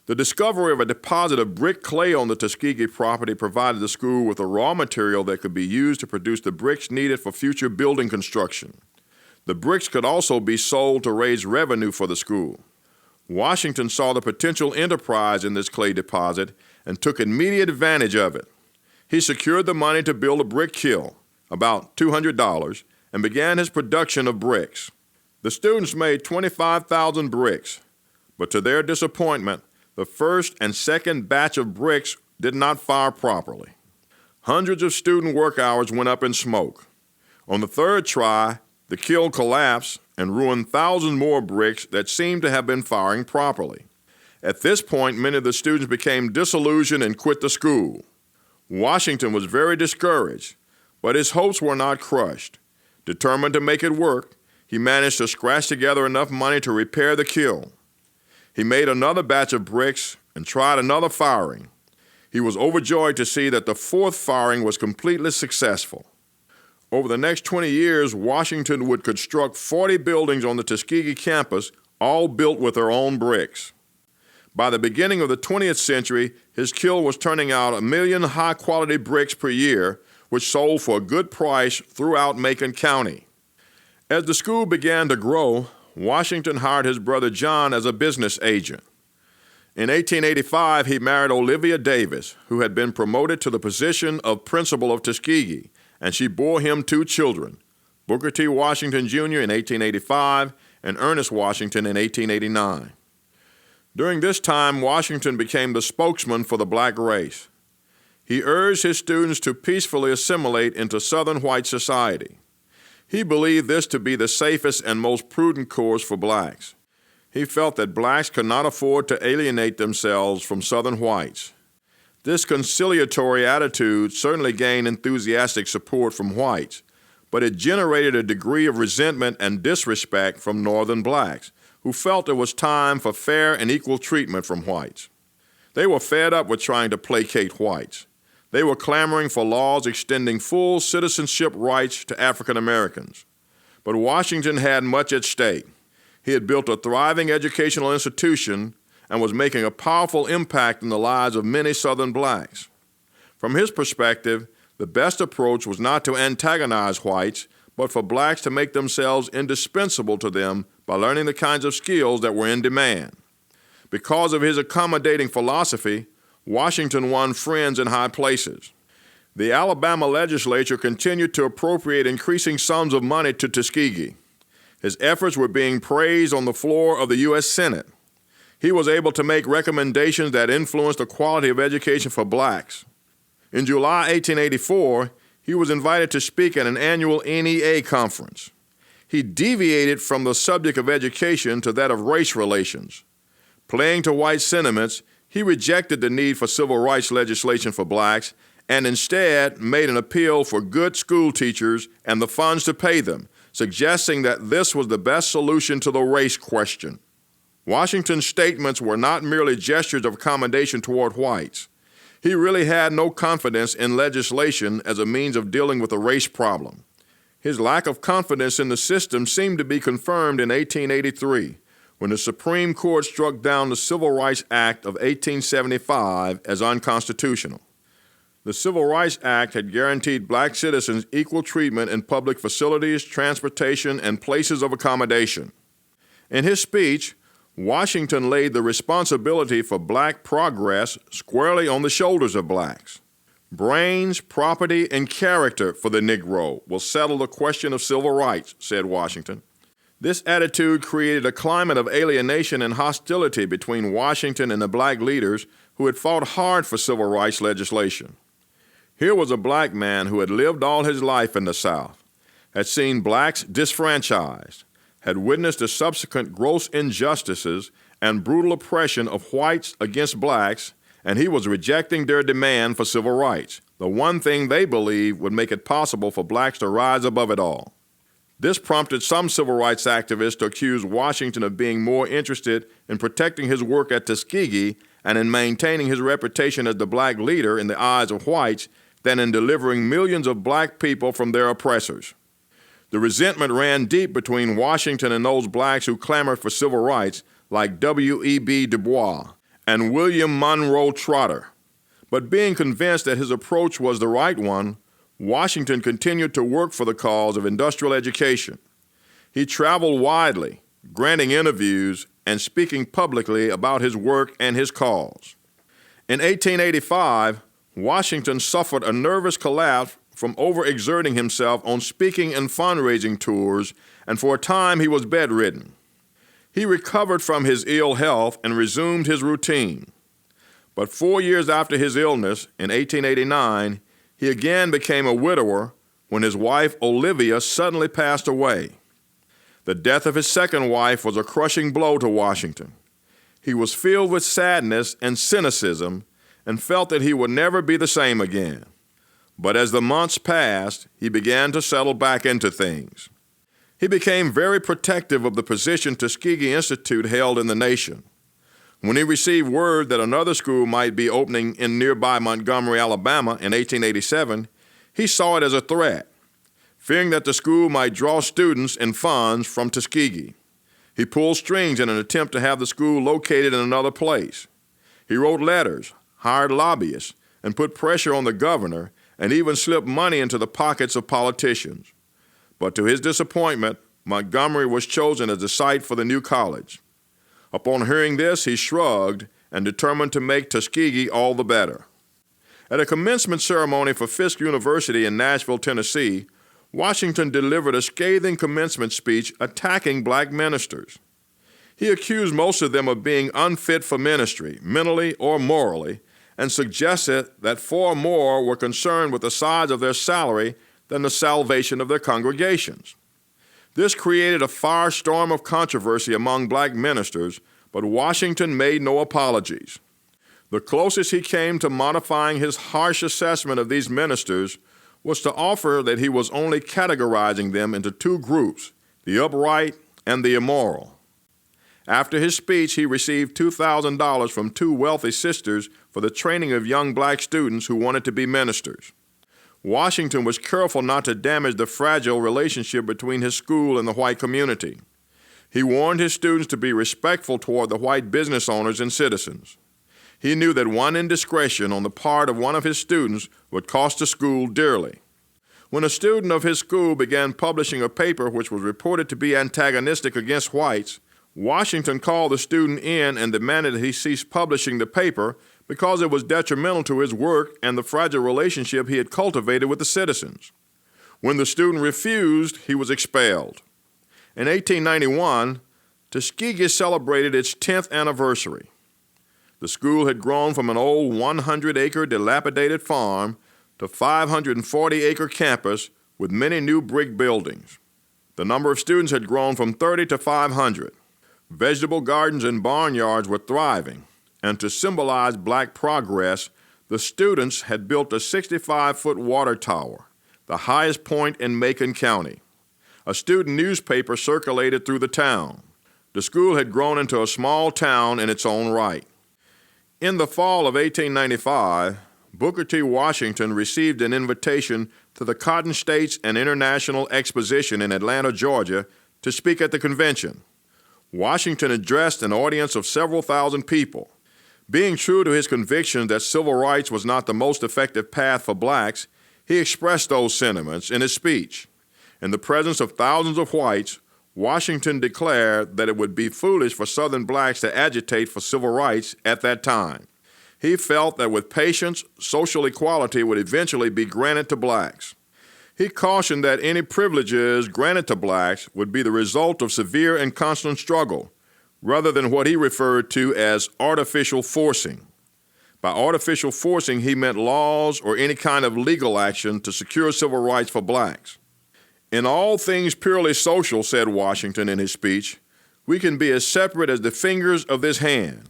The discovery of a deposit of brick clay on the Tuskegee property provided the school with a raw material that could be used to produce the bricks needed for future building construction. The bricks could also be sold to raise revenue for the school. Washington saw the potential enterprise in this clay deposit and took immediate advantage of it. He secured the money to build a brick kiln, about $200, and began his production of bricks. The students made 25,000 bricks, but to their disappointment, the first and second batch of bricks did not fire properly. Hundreds of student work hours went up in smoke. On the third try, the kiln collapsed and ruined thousands more bricks that seemed to have been firing properly. At this point, many of the students became disillusioned and quit the school. Washington was very discouraged, but his hopes were not crushed. Determined to make it work, he managed to scratch together enough money to repair the kiln. He made another batch of bricks and tried another firing. He was overjoyed to see that the fourth firing was completely successful. Over the next 20 years, Washington would construct 40 buildings on the Tuskegee campus, all built with their own bricks. By the beginning of the 20th century, his kiln was turning out 1 million high-quality bricks per year, which sold for a good price throughout Macon County. As the school began to grow, Washington hired his brother John as a business agent. In 1885, he married Olivia Davis, who had been promoted to the position of principal of Tuskegee, and she bore him 2 children, Booker T. Washington, Jr. in 1885 and Ernest Washington in 1889. During this time, Washington became the spokesman for the black race. He urged his students to peacefully assimilate into Southern white society. He believed this to be the safest and most prudent course for blacks. He felt that blacks could not afford to alienate themselves from Southern whites. This conciliatory attitude certainly gained enthusiastic support from whites, but it generated a degree of resentment and disrespect from Northern blacks, who felt it was time for fair and equal treatment from whites. They were fed up with trying to placate whites. They were clamoring for laws extending full citizenship rights to African Americans. But Washington had much at stake. He had built a thriving educational institution and was making a powerful impact in the lives of many Southern blacks. From his perspective, the best approach was not to antagonize whites, but for blacks to make themselves indispensable to them by learning the kinds of skills that were in demand. Because of his accommodating philosophy, Washington won friends in high places. The Alabama legislature continued to appropriate increasing sums of money to Tuskegee. His efforts were being praised on the floor of the U.S. Senate. He was able to make recommendations that influenced the quality of education for blacks. In July 1884, he was invited to speak at an annual NEA conference. He deviated from the subject of education to that of race relations. Playing to white sentiments, he rejected the need for civil rights legislation for blacks and instead made an appeal for good school teachers and the funds to pay them, suggesting that this was the best solution to the race question. Washington's statements were not merely gestures of accommodation toward whites. He really had no confidence in legislation as a means of dealing with the race problem. His lack of confidence in the system seemed to be confirmed in 1883, when the Supreme Court struck down the Civil Rights Act of 1875 as unconstitutional. The Civil Rights Act had guaranteed black citizens equal treatment in public facilities, transportation, and places of accommodation. In his speech, Washington laid the responsibility for black progress squarely on the shoulders of blacks. Brains, property, and character for the Negro will settle the question of civil rights, said Washington. This attitude created a climate of alienation and hostility between Washington and the black leaders who had fought hard for civil rights legislation. Here was a black man who had lived all his life in the South, had seen blacks disfranchised, had witnessed the subsequent gross injustices and brutal oppression of whites against blacks, and he was rejecting their demand for civil rights, the one thing they believed would make it possible for blacks to rise above it all. This prompted some civil rights activists to accuse Washington of being more interested in protecting his work at Tuskegee and in maintaining his reputation as the black leader in the eyes of whites than in delivering millions of black people from their oppressors. The resentment ran deep between Washington and those blacks who clamored for civil rights, like W.E.B. Du Bois and William Monroe Trotter. But being convinced that his approach was the right one, Washington continued to work for the cause of industrial education. He traveled widely, granting interviews and speaking publicly about his work and his cause. In 1885, Washington suffered a nervous collapse from overexerting himself on speaking and fundraising tours, and for a time he was bedridden. He recovered from his ill health and resumed his routine. But 4 years after his illness, in 1889, he again became a widower when his wife Olivia suddenly passed away. The death of his second wife was a crushing blow to Washington. He was filled with sadness and cynicism and felt that he would never be the same again. But as the months passed, he began to settle back into things. He became very protective of the position Tuskegee Institute held in the nation. When he received word that another school might be opening in nearby Montgomery, Alabama in 1887, he saw it as a threat, fearing that the school might draw students and funds from Tuskegee. He pulled strings in an attempt to have the school located in another place. He wrote letters, hired lobbyists, and put pressure on the governor, and even slipped money into the pockets of politicians. But to his disappointment, Montgomery was chosen as the site for the new college. Upon hearing this, he shrugged and determined to make Tuskegee all the better. At a commencement ceremony for Fisk University in Nashville, Tennessee, Washington delivered a scathing commencement speech attacking black ministers. He accused most of them of being unfit for ministry, mentally or morally, and suggested that far more were concerned with the size of their salary than the salvation of their congregations. This created a firestorm of controversy among black ministers, but Washington made no apologies. The closest he came to modifying his harsh assessment of these ministers was to offer that he was only categorizing them into two groups, the upright and the immoral. After his speech, he received $2,000 from two wealthy sisters for the training of young black students who wanted to be ministers. Washington was careful not to damage the fragile relationship between his school and the white community. He warned his students to be respectful toward the white business owners and citizens. He knew that one indiscretion on the part of one of his students would cost the school dearly. When a student of his school began publishing a paper which was reported to be antagonistic against whites, Washington called the student in and demanded that he cease publishing the paper because it was detrimental to his work and the fragile relationship he had cultivated with the citizens. When the student refused, he was expelled. In 1891, Tuskegee celebrated its 10th anniversary. The school had grown from an old 100-acre dilapidated farm to 540-acre campus with many new brick buildings. The number of students had grown from 30 to 500. Vegetable gardens and barnyards were thriving, and to symbolize black progress, the students had built a 65-foot water tower, the highest point in Macon County. A student newspaper circulated through the town. The school had grown into a small town in its own right. In the fall of 1895, Booker T. Washington received an invitation to the Cotton States and International Exposition in Atlanta, Georgia, to speak at the convention. Washington addressed an audience of several thousand people. Being true to his conviction that civil rights was not the most effective path for blacks, he expressed those sentiments in his speech. In the presence of thousands of whites, Washington declared that it would be foolish for Southern blacks to agitate for civil rights at that time. He felt that with patience, social equality would eventually be granted to blacks. He cautioned that any privileges granted to blacks would be the result of severe and constant struggle, rather than what he referred to as artificial forcing. By artificial forcing, he meant laws or any kind of legal action to secure civil rights for blacks. In all things purely social, said Washington in his speech, we can be as separate as the fingers of this hand.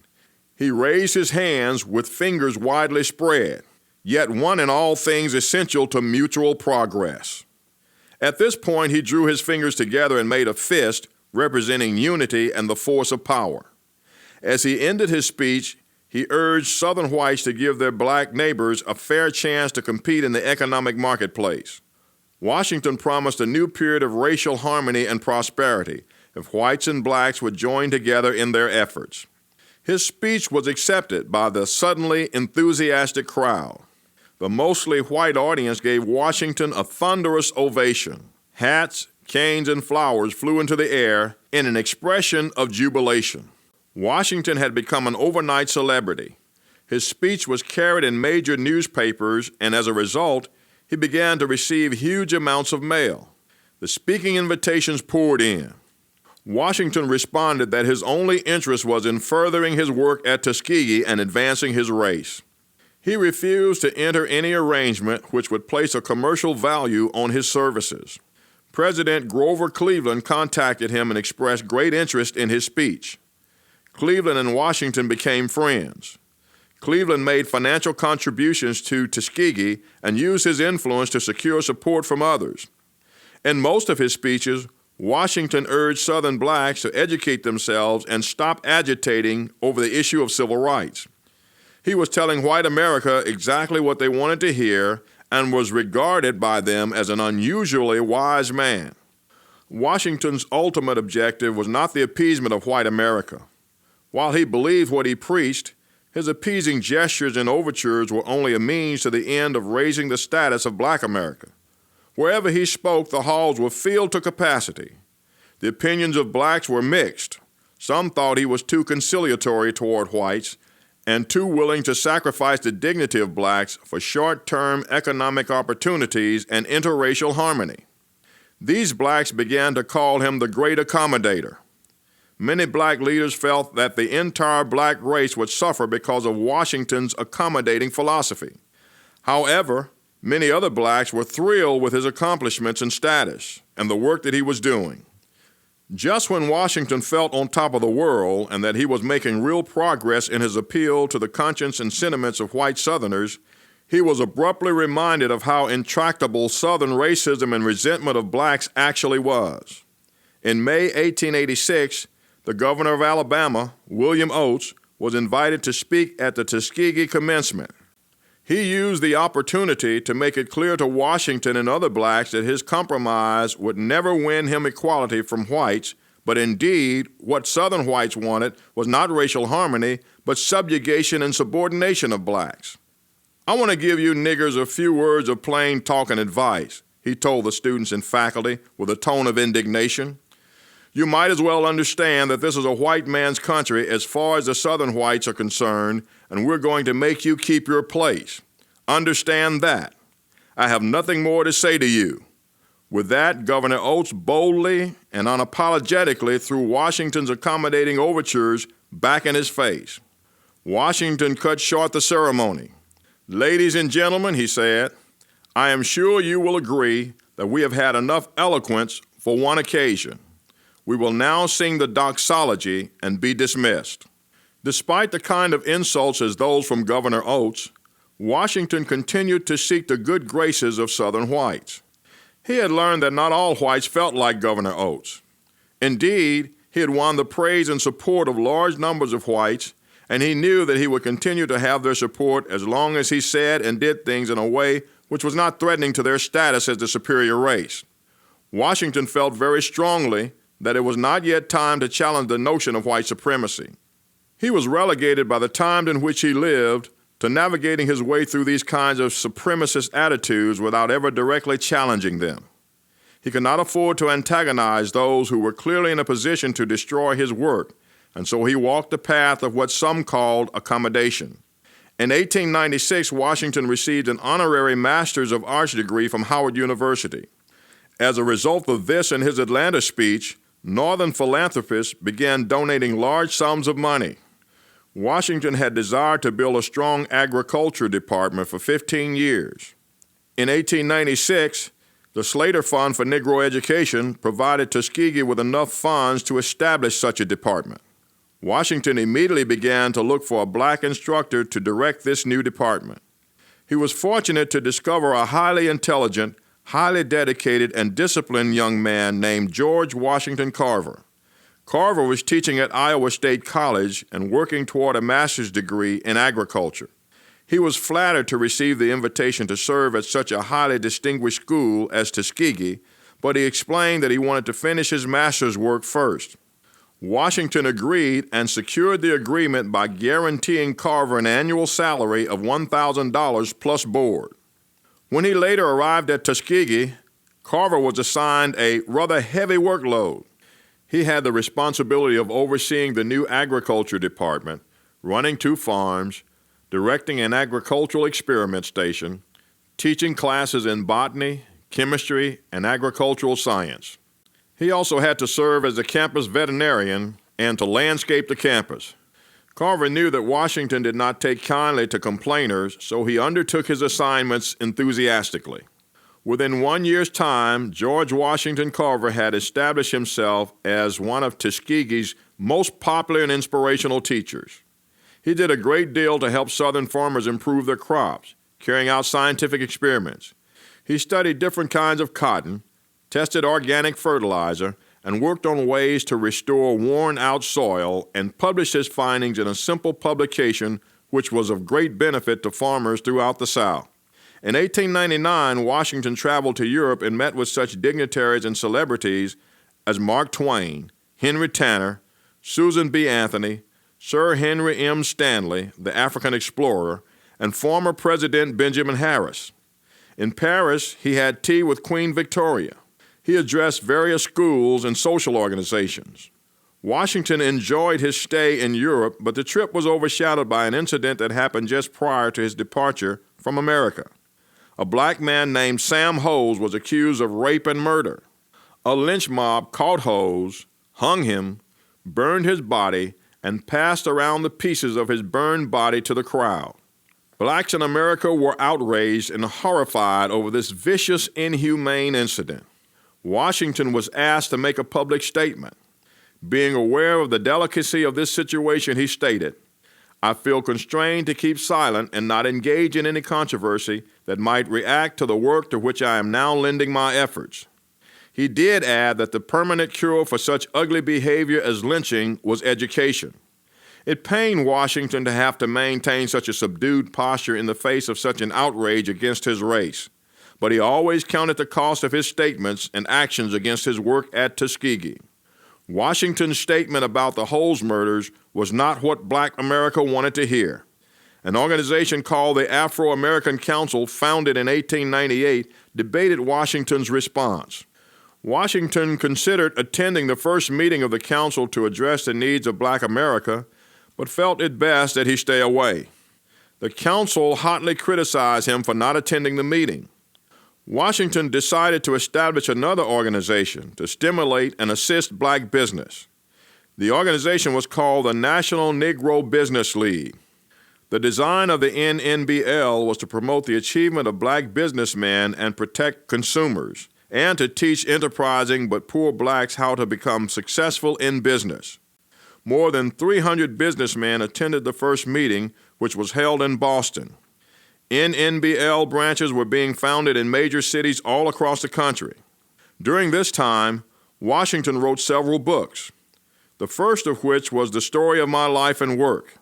He raised his hands with fingers widely spread, yet one in all things essential to mutual progress. At this point, he drew his fingers together and made a fist representing unity and the force of power. As he ended his speech, he urged Southern whites to give their black neighbors a fair chance to compete in the economic marketplace. Washington promised a new period of racial harmony and prosperity if whites and blacks would join together in their efforts. His speech was accepted by the suddenly enthusiastic crowd. The mostly white audience gave Washington a thunderous ovation. Hats, canes, and flowers flew into the air in an expression of jubilation. Washington had become an overnight celebrity. His speech was carried in major newspapers, and as a result, he began to receive huge amounts of mail. The speaking invitations poured in. Washington responded that his only interest was in furthering his work at Tuskegee and advancing his race. He refused to enter any arrangement which would place a commercial value on his services. President Grover Cleveland contacted him and expressed great interest in his speech. Cleveland and Washington became friends. Cleveland made financial contributions to Tuskegee and used his influence to secure support from others. In most of his speeches, Washington urged Southern blacks to educate themselves and stop agitating over the issue of civil rights. He was telling white America exactly what they wanted to hear and was regarded by them as an unusually wise man. Washington's ultimate objective was not the appeasement of white America. While he believed what he preached, his appeasing gestures and overtures were only a means to the end of raising the status of black America. Wherever he spoke, the halls were filled to capacity. The opinions of blacks were mixed. Some thought he was too conciliatory toward whites and too willing to sacrifice the dignity of blacks for short-term economic opportunities and interracial harmony. These blacks began to call him the Great Accommodator. Many black leaders felt that the entire black race would suffer because of Washington's accommodating philosophy. However, many other blacks were thrilled with his accomplishments and status and the work that he was doing. Just when Washington felt on top of the world and that he was making real progress in his appeal to the conscience and sentiments of white Southerners, he was abruptly reminded of how intractable Southern racism and resentment of blacks actually was. In May 1886, the governor of Alabama, William Oates, was invited to speak at the Tuskegee commencement. He used the opportunity to make it clear to Washington and other blacks that his compromise would never win him equality from whites, but indeed, what Southern whites wanted was not racial harmony, but subjugation and subordination of blacks. "I want to give you niggers a few words of plain talk and advice," he told the students and faculty with a tone of indignation. "You might as well understand that this is a white man's country as far as the Southern whites are concerned, and we're going to make you keep your place. Understand that. I have nothing more to say to you." With that, Governor Oates boldly and unapologetically threw Washington's accommodating overtures back in his face. Washington cut short the ceremony. "Ladies and gentlemen," he said, "I am sure you will agree that we have had enough eloquence for one occasion. We will now sing the doxology and be dismissed." Despite the kind of insults as those from Governor Oates, Washington continued to seek the good graces of Southern whites. He had learned that not all whites felt like Governor Oates. Indeed, he had won the praise and support of large numbers of whites, and he knew that he would continue to have their support as long as he said and did things in a way which was not threatening to their status as the superior race. Washington felt very strongly that it was not yet time to challenge the notion of white supremacy. He was relegated by the time in which he lived to navigating his way through these kinds of supremacist attitudes without ever directly challenging them. He could not afford to antagonize those who were clearly in a position to destroy his work, and so he walked the path of what some called accommodation. In 1896, Washington received an honorary Master's of Arts degree from Howard University. As a result of this and his Atlanta speech, Northern philanthropists began donating large sums of money. Washington had desired to build a strong agriculture department for 15 years. In 1896, the Slater Fund for Negro Education provided Tuskegee with enough funds to establish such a department. Washington immediately began to look for a black instructor to direct this new department. He was fortunate to discover a highly intelligent, highly dedicated, and disciplined young man named George Washington Carver. Carver was teaching at Iowa State College and working toward a master's degree in agriculture. He was flattered to receive the invitation to serve at such a highly distinguished school as Tuskegee, but he explained that he wanted to finish his master's work first. Washington agreed and secured the agreement by guaranteeing Carver an annual salary of $1,000 plus board. When he later arrived at Tuskegee, Carver was assigned a rather heavy workload. He had the responsibility of overseeing the new agriculture department, running 2 farms, directing an agricultural experiment station, teaching classes in botany, chemistry, and agricultural science. He also had to serve as the campus veterinarian and to landscape the campus. Carver knew that Washington did not take kindly to complainers, so he undertook his assignments enthusiastically. Within 1 year's time, George Washington Carver had established himself as one of Tuskegee's most popular and inspirational teachers. He did a great deal to help Southern farmers improve their crops, carrying out scientific experiments. He studied different kinds of cotton, tested organic fertilizer, and worked on ways to restore worn-out soil and published his findings in a simple publication which was of great benefit to farmers throughout the South. In 1899, Washington traveled to Europe and met with such dignitaries and celebrities as Mark Twain, Henry Tanner, Susan B. Anthony, Sir Henry M. Stanley, the African explorer, and former President Benjamin Harris. In Paris, he had tea with Queen Victoria. He addressed various schools and social organizations. Washington enjoyed his stay in Europe, but the trip was overshadowed by an incident that happened just prior to his departure from America. A black man named Sam Hose was accused of rape and murder. A lynch mob caught Hose, hung him, burned his body, and passed around the pieces of his burned body to the crowd. Blacks in America were outraged and horrified over this vicious, inhumane incident. Washington was asked to make a public statement. Being aware of the delicacy of this situation, he stated, "I feel constrained to keep silent and not engage in any controversy that might react to the work to which I am now lending my efforts." He did add that the permanent cure for such ugly behavior as lynching was education. It pained Washington to have to maintain such a subdued posture in the face of such an outrage against his race, but he always counted the cost of his statements and actions against his work at Tuskegee. Washington's statement about the Hose murders was not what Black America wanted to hear. An organization called the Afro-American Council, founded in 1898, debated Washington's response. Washington considered attending the first meeting of the council to address the needs of Black America, but felt it best that he stay away. The council hotly criticized him for not attending the meeting. Washington decided to establish another organization to stimulate and assist black business. The organization was called the National Negro Business League. The design of the NNBL was to promote the achievement of black businessmen and protect consumers, and to teach enterprising but poor blacks how to become successful in business. More than 300 businessmen attended the first meeting, which was held in Boston. NNBL branches were being founded in major cities all across the country. During this time, Washington wrote several books, the first of which was The Story of My Life and Work.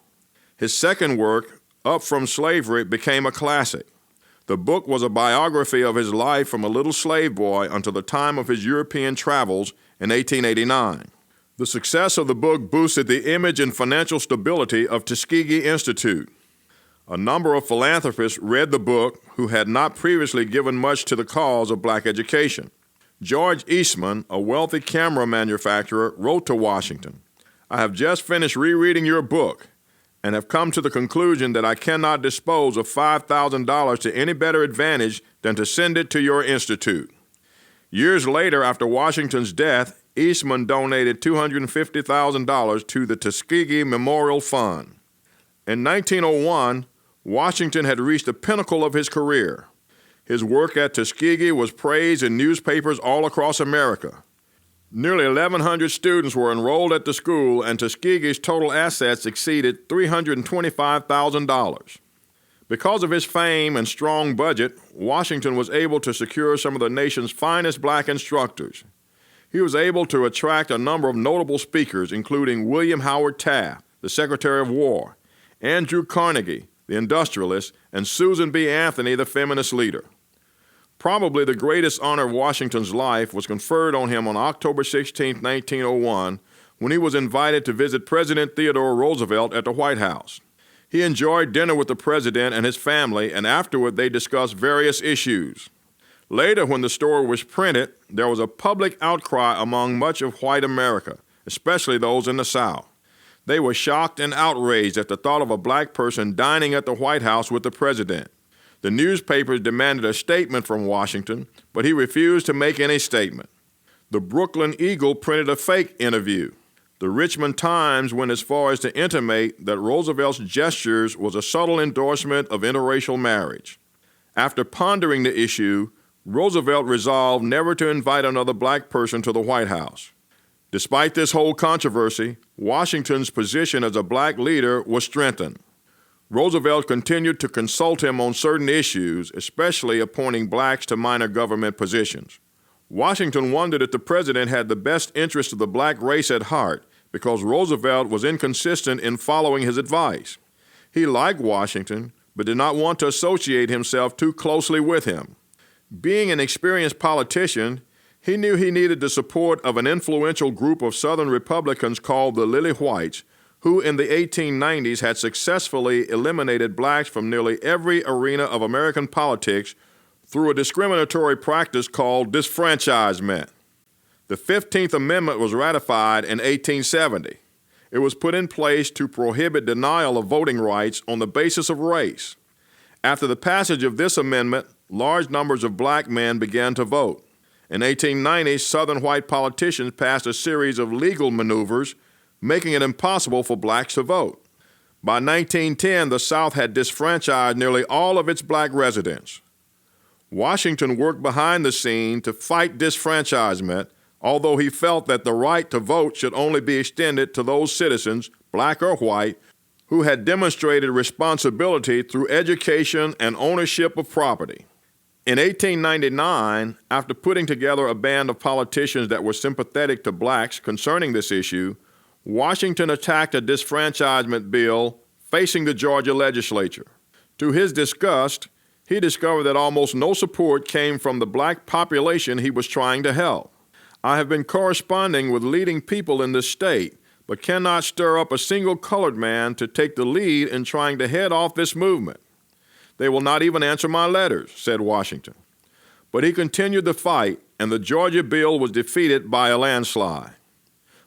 His second work, Up from Slavery, became a classic. The book was a biography of his life from a little slave boy until the time of his European travels in 1889. The success of the book boosted the image and financial stability of Tuskegee Institute. A number of philanthropists read the book who had not previously given much to the cause of black education. George Eastman, a wealthy camera manufacturer, wrote to Washington, "I have just finished rereading your book and have come to the conclusion that I cannot dispose of $5,000 to any better advantage than to send it to your institute." Years later, after Washington's death, Eastman donated $250,000 to the Tuskegee Memorial Fund. In 1901, Washington had reached the pinnacle of his career. His work at Tuskegee was praised in newspapers all across America. Nearly 1,100 students were enrolled at the school, and Tuskegee's total assets exceeded $325,000. Because of his fame and strong budget, Washington was able to secure some of the nation's finest black instructors. He was able to attract a number of notable speakers, including William Howard Taft, the Secretary of War, Andrew Carnegie, the industrialist, and Susan B. Anthony, the feminist leader. Probably the greatest honor of Washington's life was conferred on him on October 16, 1901, when he was invited to visit President Theodore Roosevelt at the White House. He enjoyed dinner with the president and his family, and afterward they discussed various issues. Later, when the story was printed, there was a public outcry among much of white America, especially those in the South. They were shocked and outraged at the thought of a black person dining at the White House with the president. The newspapers demanded a statement from Washington, but he refused to make any statement. The Brooklyn Eagle printed a fake interview. The Richmond Times went as far as to intimate that Roosevelt's gestures was a subtle endorsement of interracial marriage. After pondering the issue, Roosevelt resolved never to invite another black person to the White House. Despite this whole controversy, Washington's position as a black leader was strengthened. Roosevelt continued to consult him on certain issues, especially appointing blacks to minor government positions. Washington wondered if the president had the best interest of the black race at heart because Roosevelt was inconsistent in following his advice. He liked Washington, but did not want to associate himself too closely with him. Being an experienced politician, He knew he needed the support of an influential group of Southern Republicans called the Lily Whites, who in the 1890s had successfully eliminated blacks from nearly every arena of American politics through a discriminatory practice called disfranchisement. The 15th Amendment was ratified in 1870. It was put in place to prohibit denial of voting rights on the basis of race. After the passage of this amendment, large numbers of black men began to vote. In 1890, Southern white politicians passed a series of legal maneuvers, making it impossible for blacks to vote. By 1910, the South had disfranchised nearly all of its black residents. Washington worked behind the scene to fight disfranchisement, although he felt that the right to vote should only be extended to those citizens, black or white, who had demonstrated responsibility through education and ownership of property. In 1899, after putting together a band of politicians that were sympathetic to blacks concerning this issue, Washington attacked a disfranchisement bill facing the Georgia legislature. To his disgust, he discovered that almost no support came from the black population he was trying to help. I have been corresponding with leading people in this state, but cannot stir up a single colored man to take the lead in trying to head off this movement. They will not even answer my letters, said Washington. But he continued the fight, and the Georgia bill was defeated by a landslide.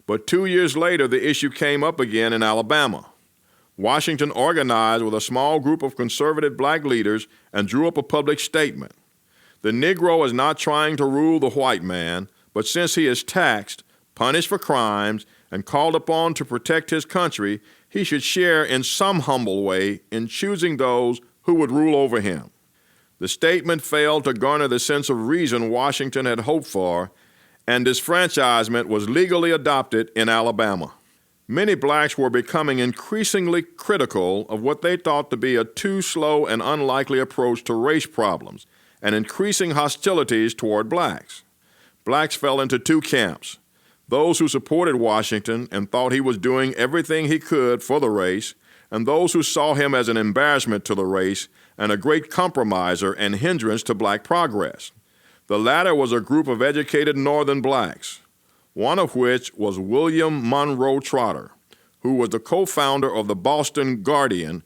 But 2 years later, the issue came up again in Alabama. Washington organized with a small group of conservative black leaders and drew up a public statement. The Negro is not trying to rule the white man, but since he is taxed, punished for crimes, and called upon to protect his country, he should share in some humble way in choosing those who would rule over him. The statement failed to garner the sense of reason Washington had hoped for, and disfranchisement was legally adopted in Alabama. Many blacks were becoming increasingly critical of what they thought to be a too slow and unlikely approach to race problems, and increasing hostilities toward blacks. Blacks fell into two camps: those who supported Washington and thought he was doing everything he could for the race, and those who saw him as an embarrassment to the race and a great compromiser and hindrance to black progress. The latter was a group of educated Northern blacks, one of which was William Monroe Trotter, who was the co-founder of the Boston Guardian,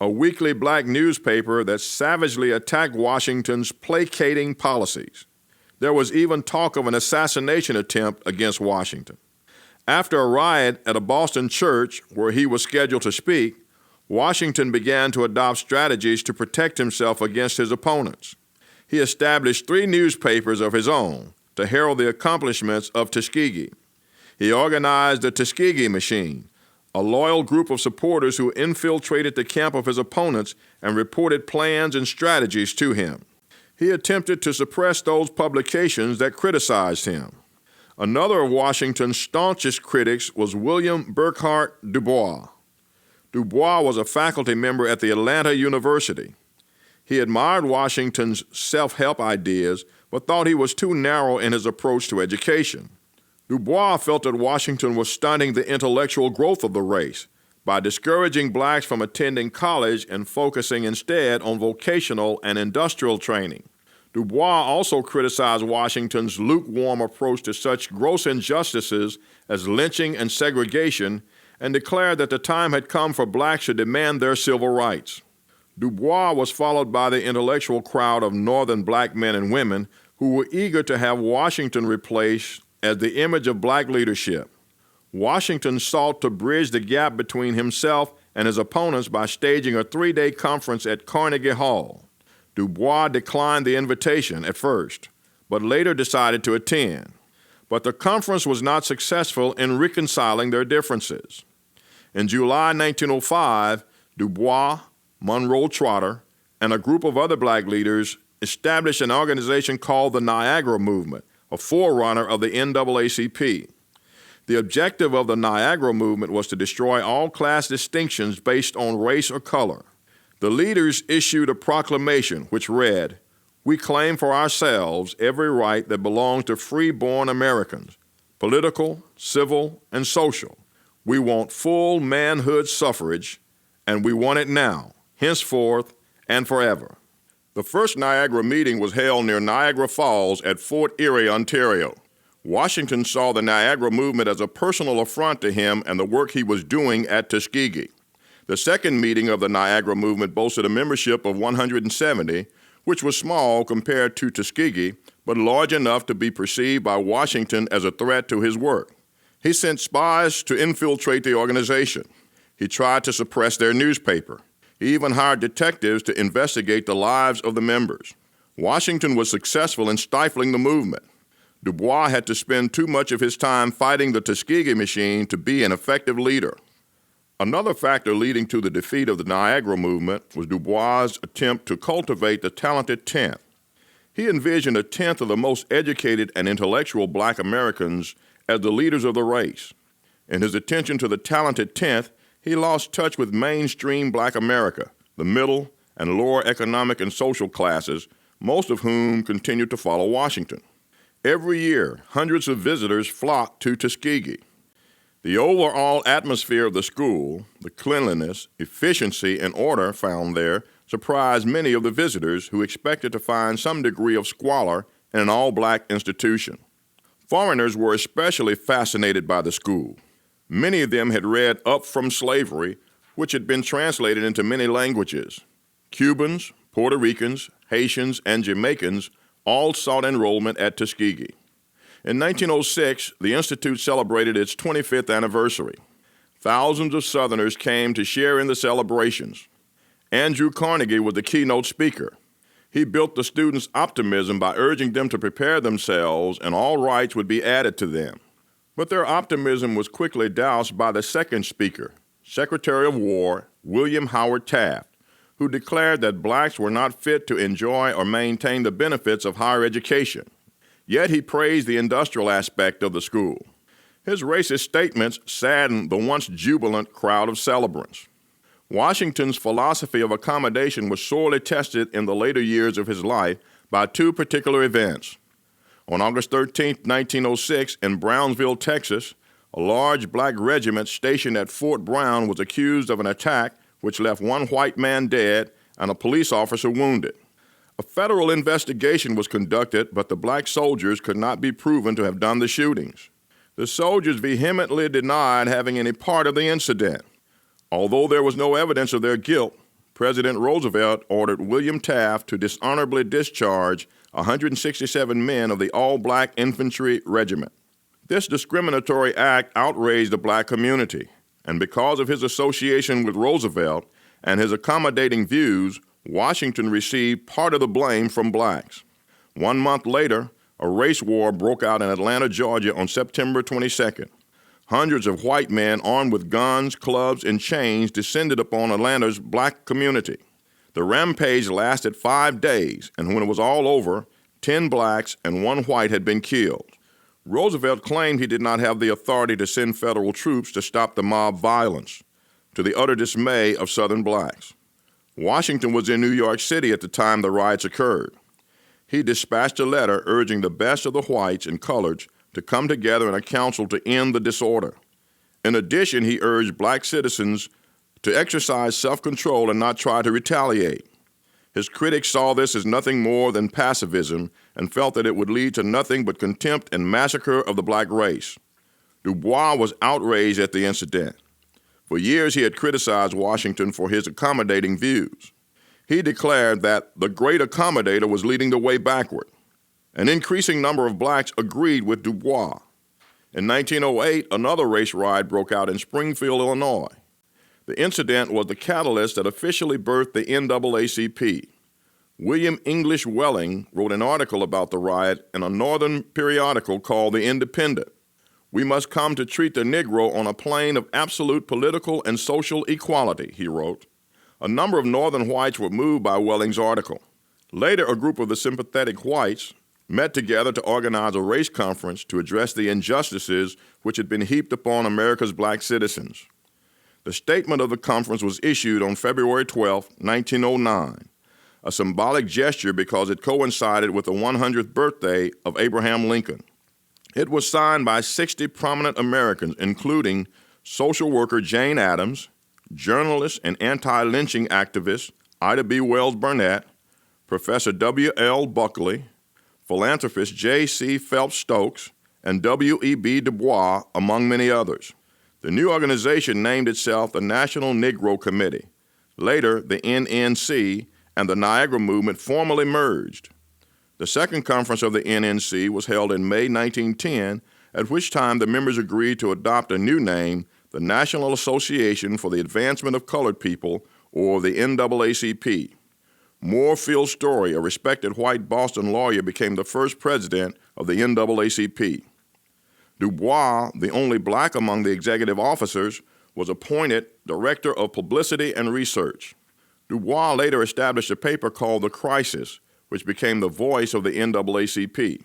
a weekly black newspaper that savagely attacked Washington's placating policies. There was even talk of an assassination attempt against Washington. After a riot at a Boston church where he was scheduled to speak, Washington began to adopt strategies to protect himself against his opponents. He established 3 newspapers of his own to herald the accomplishments of Tuskegee. He organized the Tuskegee Machine, a loyal group of supporters who infiltrated the camp of his opponents and reported plans and strategies to him. He attempted to suppress those publications that criticized him. Another of Washington's staunchest critics was William Burghardt Du Bois. Du Bois was a faculty member at the Atlanta University. He admired Washington's self-help ideas, but thought he was too narrow in his approach to education. Du Bois felt that Washington was stunting the intellectual growth of the race by discouraging blacks from attending college and focusing instead on vocational and industrial training. Du Bois also criticized Washington's lukewarm approach to such gross injustices as lynching and segregation, and declared that the time had come for blacks to demand their civil rights. Du Bois was followed by the intellectual crowd of Northern black men and women who were eager to have Washington replaced as the image of black leadership. Washington sought to bridge the gap between himself and his opponents by staging a 3-day conference at Carnegie Hall. Du Bois declined the invitation at first, but later decided to attend. But the conference was not successful in reconciling their differences. In July 1905, Du Bois, Monroe Trotter, and a group of other black leaders established an organization called the Niagara Movement, a forerunner of the NAACP. The objective of the Niagara Movement was to destroy all class distinctions based on race or color. The leaders issued a proclamation which read, "We claim for ourselves every right that belongs to free-born Americans, political, civil, and social. We want full manhood suffrage, and we want it now, henceforth, and forever." The first Niagara meeting was held near Niagara Falls at Fort Erie, Ontario. Washington saw the Niagara Movement as a personal affront to him and the work he was doing at Tuskegee. The second meeting of the Niagara Movement boasted a membership of 170, which was small compared to Tuskegee, but large enough to be perceived by Washington as a threat to his work. He sent spies to infiltrate the organization. He tried to suppress their newspaper. He even hired detectives to investigate the lives of the members. Washington was successful in stifling the movement. Du Bois had to spend too much of his time fighting the Tuskegee machine to be an effective leader. Another factor leading to the defeat of the Niagara Movement was Du Bois' attempt to cultivate the talented 10th. He envisioned a 10th of the most educated and intellectual black Americans as the leaders of the race. In his attention to the talented 10th, he lost touch with mainstream black America, the middle and lower economic and social classes, most of whom continued to follow Washington. Every year, hundreds of visitors flocked to Tuskegee. The overall atmosphere of the school, the cleanliness, efficiency, and order found there surprised many of the visitors who expected to find some degree of squalor in an all-black institution. Foreigners were especially fascinated by the school. Many of them had read Up From Slavery, which had been translated into many languages. Cubans, Puerto Ricans, Haitians, and Jamaicans all sought enrollment at Tuskegee. In 1906, the Institute celebrated its 25th anniversary. Thousands of Southerners came to share in the celebrations. Andrew Carnegie was the keynote speaker. He built the students' optimism by urging them to prepare themselves and all rights would be added to them. But their optimism was quickly doused by the second speaker, Secretary of War William Howard Taft, who declared that blacks were not fit to enjoy or maintain the benefits of higher education. Yet he praised the industrial aspect of the school. His racist statements saddened the once jubilant crowd of celebrants. Washington's philosophy of accommodation was sorely tested in the later years of his life by two particular events. On August 13, 1906, in Brownsville, Texas, a large black regiment stationed at Fort Brown was accused of an attack which left one white man dead and a police officer wounded. A federal investigation was conducted, but the black soldiers could not be proven to have done the shootings. The soldiers vehemently denied having any part of the incident. Although there was no evidence of their guilt, President Roosevelt ordered William Taft to dishonorably discharge 167 men of the all-black infantry regiment. This discriminatory act outraged the black community, and because of his association with Roosevelt and his accommodating views, Washington received part of the blame from blacks. 1 month later, a race war broke out in Atlanta, Georgia on September 22nd. Hundreds of white men armed with guns, clubs, and chains descended upon Atlanta's black community. The rampage lasted 5 days, and when it was all over, 10 blacks and 1 white had been killed. Roosevelt claimed he did not have the authority to send federal troops to stop the mob violence, to the utter dismay of Southern blacks. Washington was in New York City at the time the riots occurred. He dispatched a letter urging the best of the whites and coloreds to come together in a council to end the disorder. In addition, he urged black citizens to exercise self-control and not try to retaliate. His critics saw this as nothing more than pacifism and felt that it would lead to nothing but contempt and massacre of the black race. Du Bois was outraged at the incident. For years, he had criticized Washington for his accommodating views. He declared that the great accommodator was leading the way backward. An increasing number of blacks agreed with Du Bois. In 1908, another race riot broke out in Springfield, Illinois. The incident was the catalyst that officially birthed the NAACP. William English Welling wrote an article about the riot in a northern periodical called The Independent. "We must come to treat the Negro on a plane of absolute political and social equality," he wrote. A number of northern whites were moved by Welling's article. Later, a group of the sympathetic whites met together to organize a race conference to address the injustices which had been heaped upon America's black citizens. The statement of the conference was issued on February 12, 1909, a symbolic gesture because it coincided with the 100th birthday of Abraham Lincoln. It was signed by 60 prominent Americans, including social worker Jane Addams, journalist and anti-lynching activist Ida B. Wells Burnett, Professor W.L. Buckley, philanthropist J.C. Phelps Stokes, and W.E.B. Du Bois, among many others. The new organization named itself the National Negro Committee. Later, the NNC and the Niagara Movement formally merged. The second conference of the NNC was held in May 1910, at which time the members agreed to adopt a new name, the National Association for the Advancement of Colored People, or the NAACP. Moorfield Story, a respected white Boston lawyer, became the first president of the NAACP. Du Bois, the only black among the executive officers, was appointed Director of Publicity and Research. Du Bois later established a paper called The Crisis, which became the voice of the NAACP.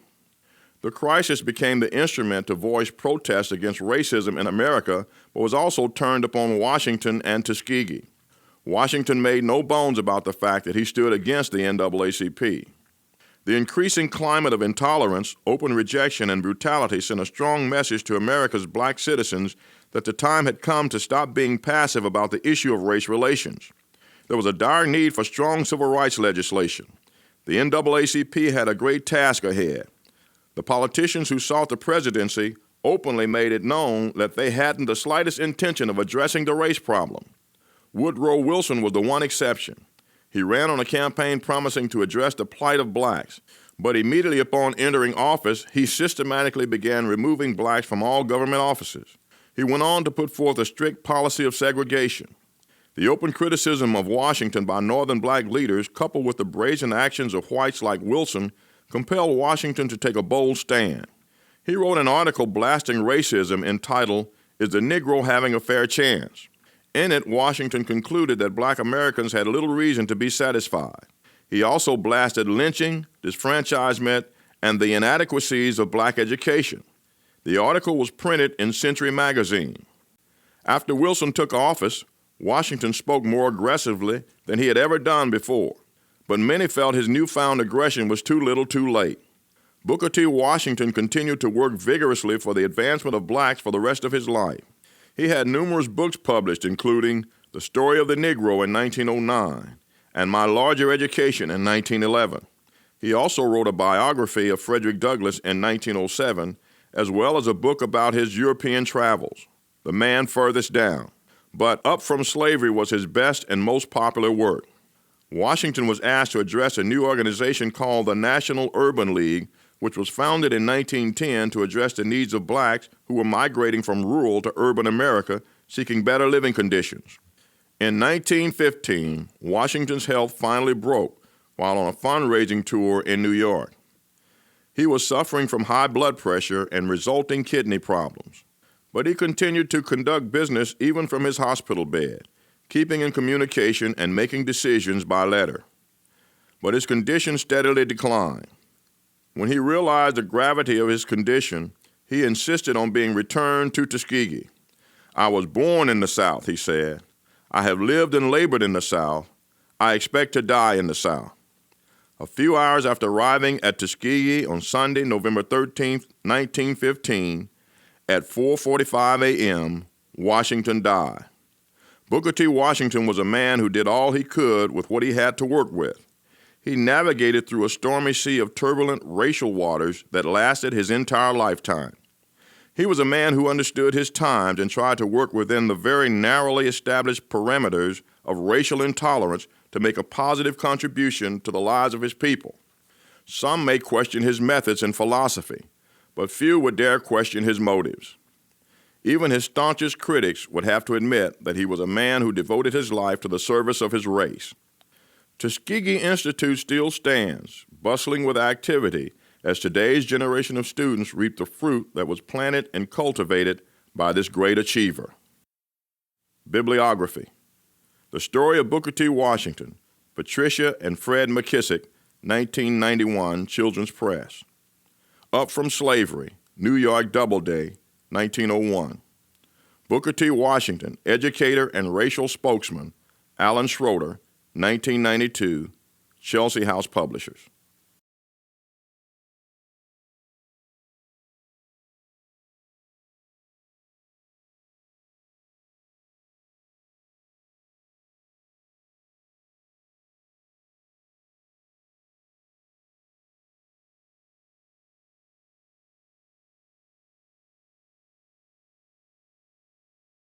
The Crisis became the instrument to voice protests against racism in America, but was also turned upon Washington and Tuskegee. Washington made no bones about the fact that he stood against the NAACP. The increasing climate of intolerance, open rejection, and brutality sent a strong message to America's black citizens that the time had come to stop being passive about the issue of race relations. There was a dire need for strong civil rights legislation. The NAACP had a great task ahead. The politicians who sought the presidency openly made it known that they hadn't the slightest intention of addressing the race problem. Woodrow Wilson was the one exception. He ran on a campaign promising to address the plight of blacks, but immediately upon entering office, he systematically began removing blacks from all government offices. He went on to put forth a strict policy of segregation. The open criticism of Washington by Northern black leaders, coupled with the brazen actions of whites like Wilson, compelled Washington to take a bold stand. He wrote an article blasting racism entitled, "Is the Negro Having a Fair Chance?" In it, Washington concluded that black Americans had little reason to be satisfied. He also blasted lynching, disfranchisement, and the inadequacies of black education. The article was printed in Century magazine. After Wilson took office, Washington spoke more aggressively than he had ever done before, but many felt his newfound aggression was too little too late. Booker T. Washington continued to work vigorously for the advancement of blacks for the rest of his life. He had numerous books published, including The Story of the Negro in 1909 and My Larger Education in 1911. He also wrote a biography of Frederick Douglass in 1907, as well as a book about his European travels, The Man Furthest Down. But Up From Slavery was his best and most popular work. Washington was asked to address a new organization called the National Urban League, which was founded in 1910 to address the needs of blacks who were migrating from rural to urban America seeking better living conditions. In 1915, Washington's health finally broke while on a fundraising tour in New York. He was suffering from high blood pressure and resulting kidney problems, but he continued to conduct business even from his hospital bed, keeping in communication and making decisions by letter. But his condition steadily declined. When he realized the gravity of his condition, he insisted on being returned to Tuskegee. "I was born in the South," he said. "I have lived and labored in the South. I expect to die in the South." A few hours after arriving at Tuskegee on Sunday, November 13, 1915, at 4:45 a.m., Washington died. Booker T. Washington was a man who did all he could with what he had to work with. He navigated through a stormy sea of turbulent racial waters that lasted his entire lifetime. He was a man who understood his times and tried to work within the very narrowly established parameters of racial intolerance to make a positive contribution to the lives of his people. Some may question his methods and philosophy, but few would dare question his motives. Even his staunchest critics would have to admit that he was a man who devoted his life to the service of his race. Tuskegee Institute still stands, bustling with activity, as today's generation of students reap the fruit that was planted and cultivated by this great achiever. Bibliography: The Story of Booker T. Washington, Patricia and Fred McKissick, 1991, Children's Press. Up From Slavery, New York Doubleday, 1901. Booker T. Washington, Educator and Racial Spokesman, Alan Schroeder, 1992, Chelsea House Publishers.